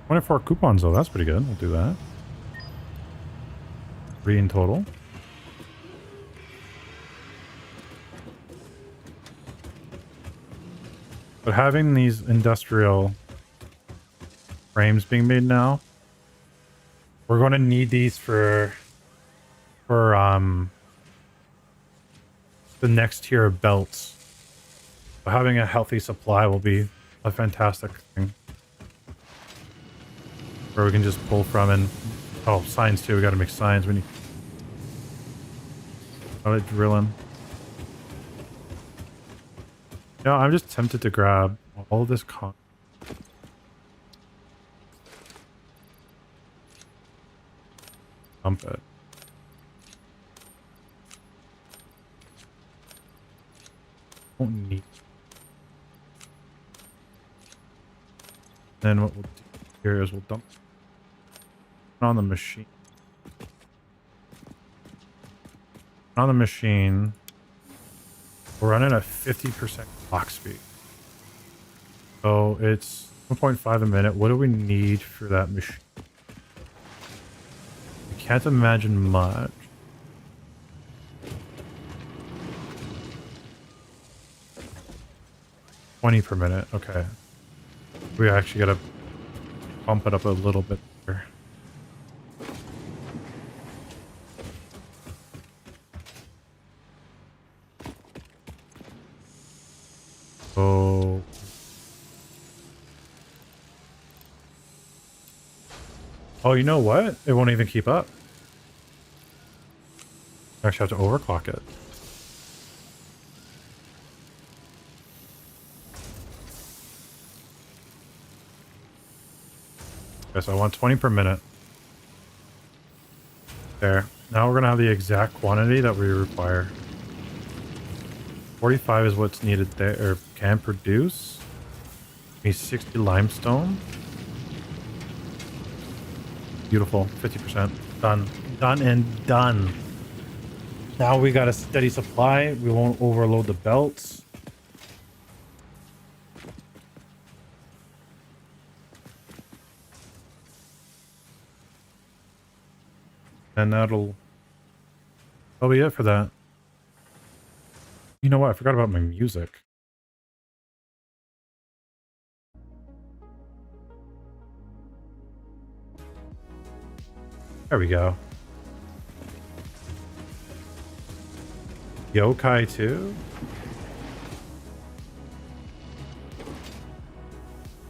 24 coupons though, that's pretty good. We'll do that. 3 in total. But having these industrial frames being made now, we're going to need these for the next tier of belts. So having a healthy supply will be a fantastic thing. Where we can just pull from and oh, signs too. We got to make signs. We need drilling. No, I'm just tempted to grab all this con. Dump it. Don't need. Then what we'll do here is we'll dump it on the machine. On the machine, we're running at 50% clock speed. So it's 1.5 a minute. What do we need for that machine? I can't imagine much. $20 per minute. Okay. We actually gotta bump it up a little bit there. Oh, you know what? It won't even keep up. I actually have to overclock it. Okay, so I want 20 per minute. There. Now we're going to have the exact quantity that we require. 45 is what's needed there, or can produce. Need 60 limestone. Beautiful. 50%. Done. Done and done. Now we got a steady supply. We won't overload the belts. And that'll be it for that. You know what? I forgot about my music. There we go. Yokai 2?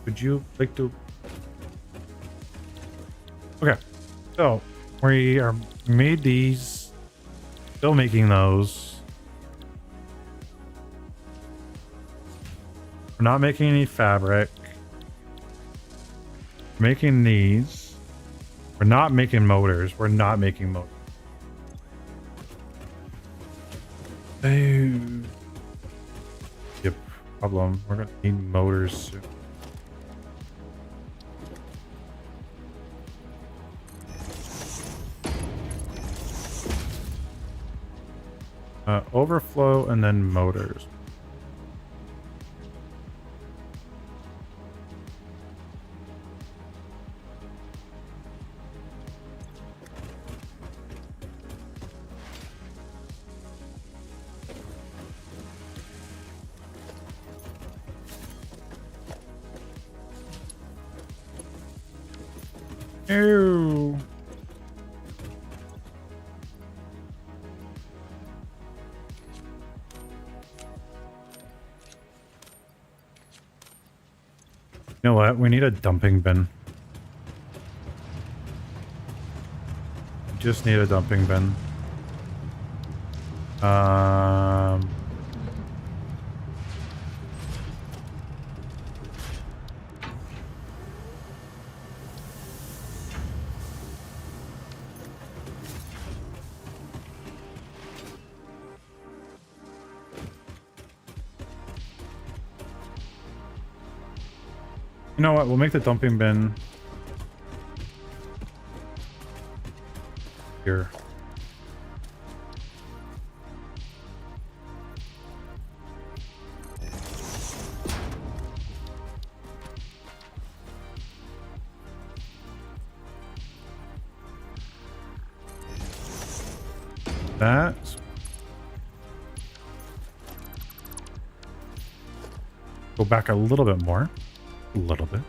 Would you like to... Okay. So, we are made these. Still making those. We're not making any fabric. We're making these. We're not making motors. We're not making motors. Oh. Yep. Problem. We're gonna need motors soon. Overflow and then motors. Ew. You know what? We need a dumping bin. We just need a dumping bin. You know what? We'll make the dumping bin here. That. Go back a little bit more. A little bit.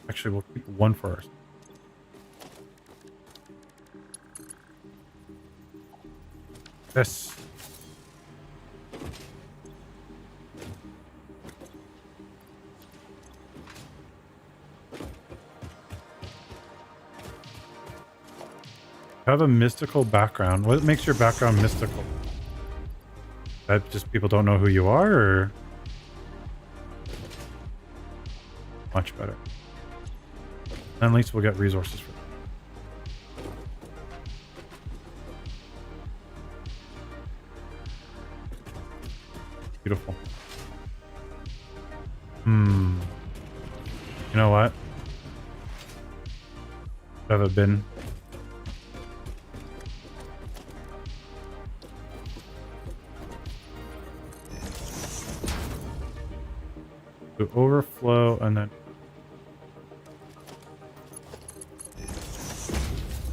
Actually, we'll keep one for us. Yes. Have a mystical background. What makes your background mystical? That just people don't know who you are, or much better. And at least we'll get resources for that. Beautiful. You know what? Have a bin. To overflow and then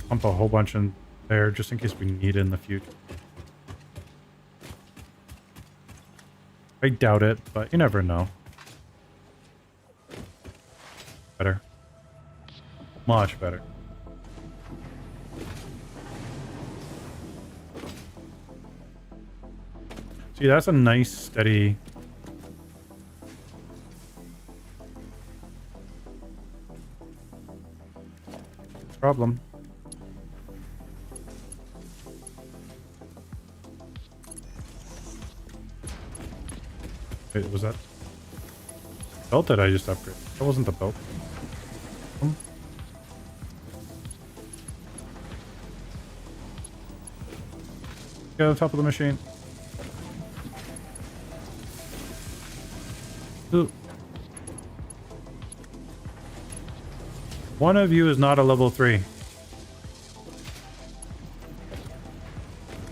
pump a whole bunch in there just in case we need it in the future. I doubt it, but you never know. Better. Much better. See, that's a nice steady problem. Wait, was that belt that I just upgraded? That wasn't the belt. Get on top of the machine. Ooh. One of you is not a level 3.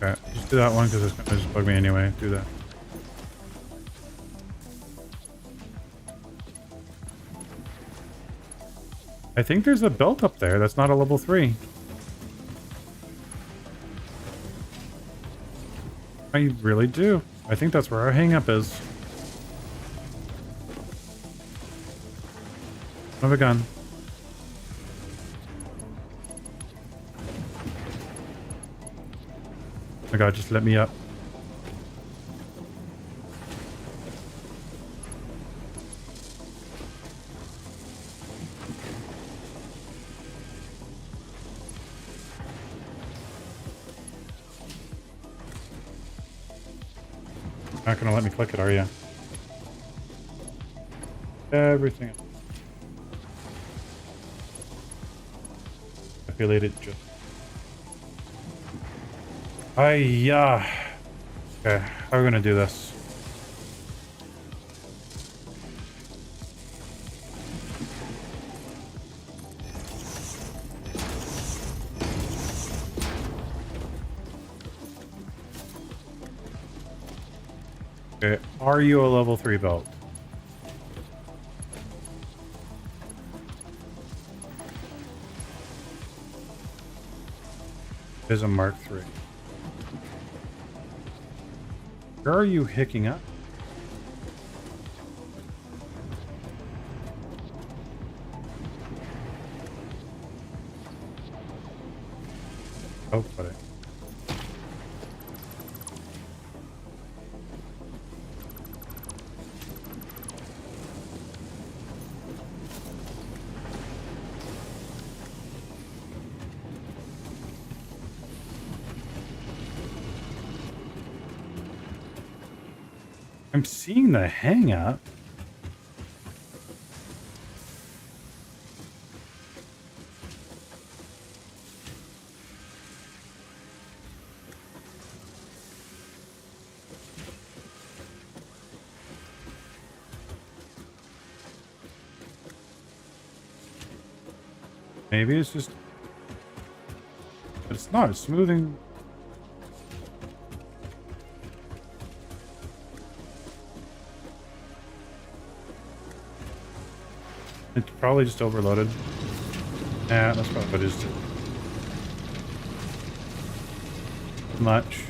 Okay, just do that one because it's going to just bug me anyway. Do that. I think there's a belt up there that's not a level 3. I really do. I think that's where our hang-up is. I have a gun. Oh my god, just let me up. Not gonna let me click it, are you? Everything. Manipulated just. Yeah. Okay, how are we gonna do this? Okay, are you a level 3 belt? Is a Mark 3. Where are you hicking up? Oh, buddy. I'm seeing the hang up. Maybe it's just... But it's not. It's smoothing. It's probably just overloaded. Yeah, that's probably what it is too. Much.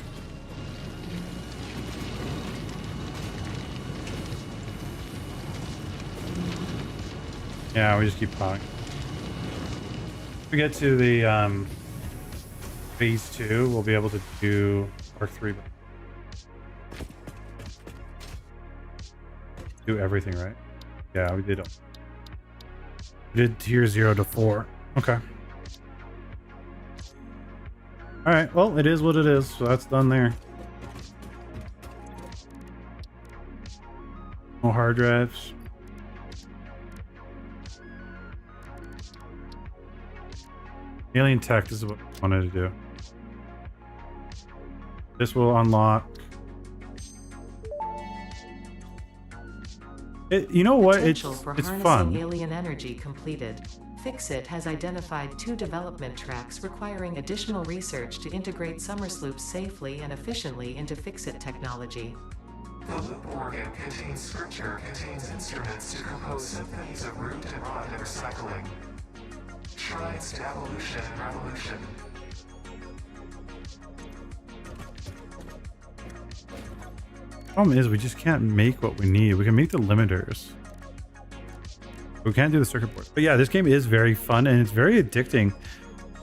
Yeah, we just keep plowing. If we get to the phase 2, we'll be able to do Mark 3. Do everything, right? Yeah, we did. We did tier 0 to 4. Okay. Alright, well, it is what it is, so that's done there. No hard drives. Alien tech, this is what I wanted to do. This will unlock. You know what? It's fun. Alien energy completed. Fixit has identified 2 development tracks requiring additional research to integrate Summersloops safely and efficiently into Fixit technology. The loop organ contains scripture, contains instruments to compose symphonies of root and rod and recycling. Shrines to evolution and revolution. Problem is, we just can't make what we need. We can make the limiters. We can't do the circuit board. But yeah, this game is very fun and it's very addicting.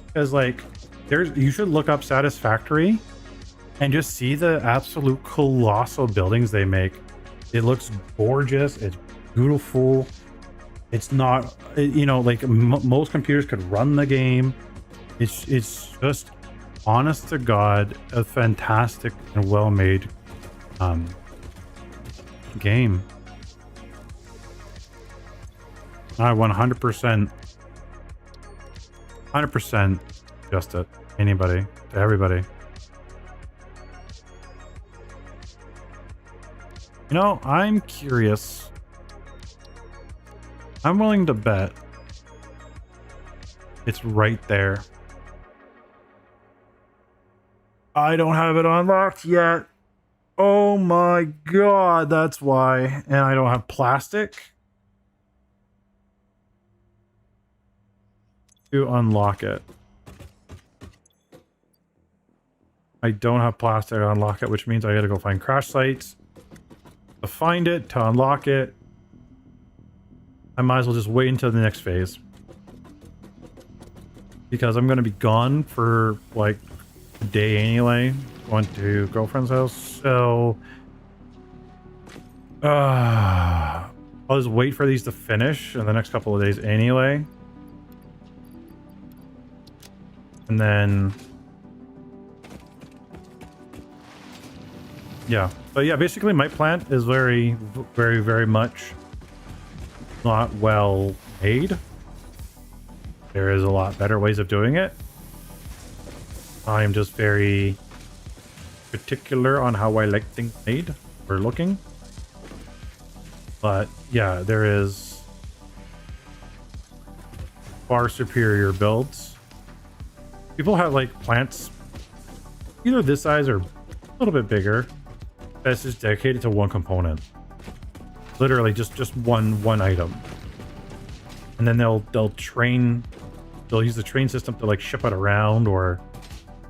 Because like, you should look up Satisfactory and just see the absolute colossal buildings they make. It looks gorgeous. It's beautiful. It's not, you know, like most computers could run the game. It's just, honest to God, a fantastic and well-made game. I 100% just to anybody, to everybody. You know, I'm curious. I'm willing to bet it's right there. I don't have it unlocked yet. Oh my god, that's why. And I don't have plastic to unlock it. I don't have plastic to unlock it, which means I gotta go find crash sites to find it, to unlock it. I might as well just wait until the next phase. Because I'm gonna be gone for like a day anyway. Going to girlfriend's house, so I'll just wait for these to finish in the next couple of days anyway. And then yeah. But yeah, basically my plant is very, very much not well made. There is a lot better ways of doing it. I'm just very particular on how I like things made or looking. But yeah, there is far superior builds. People have like plants either this size or a little bit bigger that's just dedicated to one component. Literally just one item. And then they'll use the train system to like ship it around, or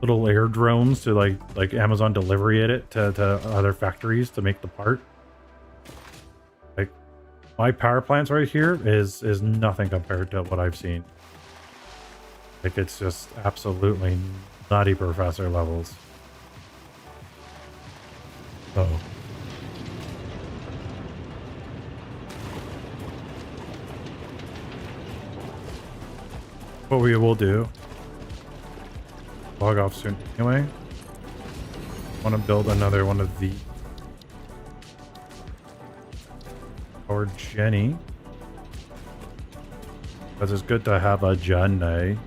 little air drones to like Amazon delivery it to other factories to make the part. Like my power plants right here is nothing compared to what I've seen. Like it's just absolutely nutty professor levels. So what we will do, log off soon anyway. Want to build another one of the or Jenny, because it's good to have a Jenny.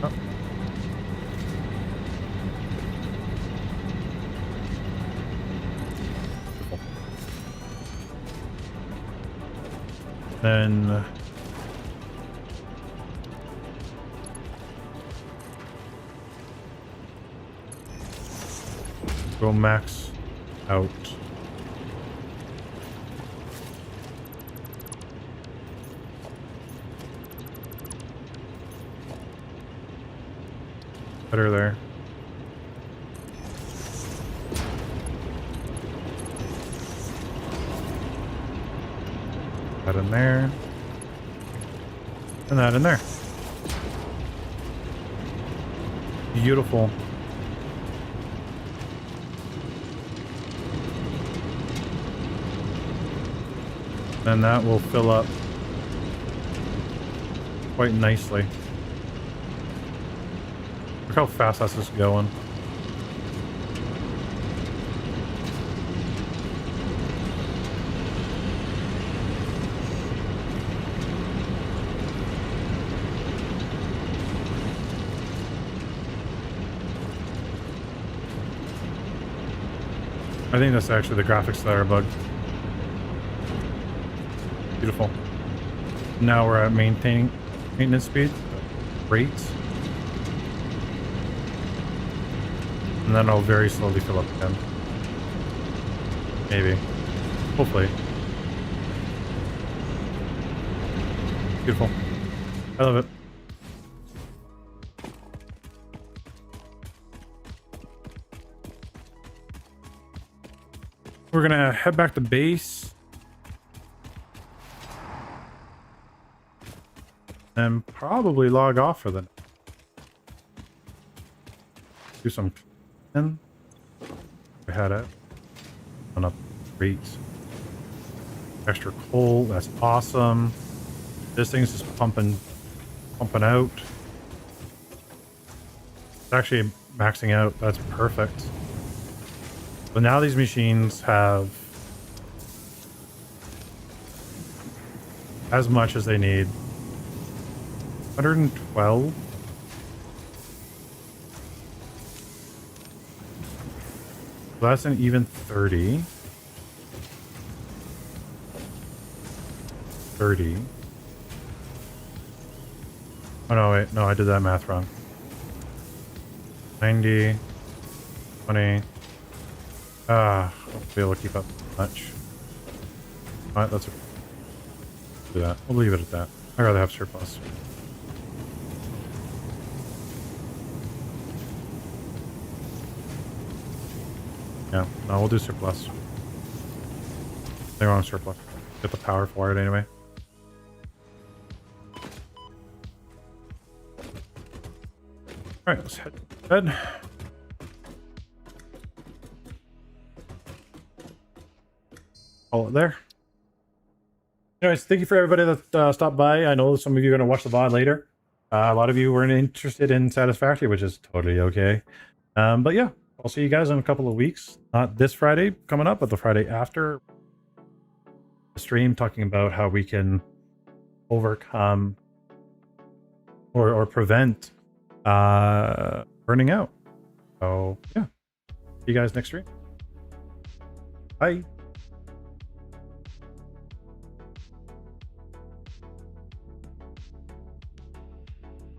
Oh. Then go max out. Better there. That in there. And that in there. Beautiful. And that will fill up quite nicely. Look how fast that's just going. I think that's actually the graphics that are bugged. Beautiful. Now we're at maintenance speed. Great. And then I'll very slowly fill up again. Maybe. Hopefully. Beautiful. I love it. We're gonna head back to base. And probably log off for the night. Do some cleaning. We had it on up rates. Extra coal, that's awesome. This thing's just pumping out. It's actually maxing out. That's perfect. So now these machines have as much as they need. 112 that's an even 30. 30. Oh no, wait, no, I did that math wrong. 90, 20. I'll be able to keep up much. Alright, that's okay. Do that. We'll leave it at that. I'd rather have surplus. Yeah, no, we'll do surplus. They're on surplus. Get the power for it anyway. Alright, let's head to bed. Call it there. Anyways, thank you for everybody that stopped by. I know some of you are going to watch the VOD later. A lot of you weren't interested in Satisfactory, which is totally okay. But yeah, I'll see you guys in a couple of weeks. Not this Friday coming up, but the Friday after. A stream talking about how we can overcome or prevent burning out. So yeah, see you guys next stream. Bye.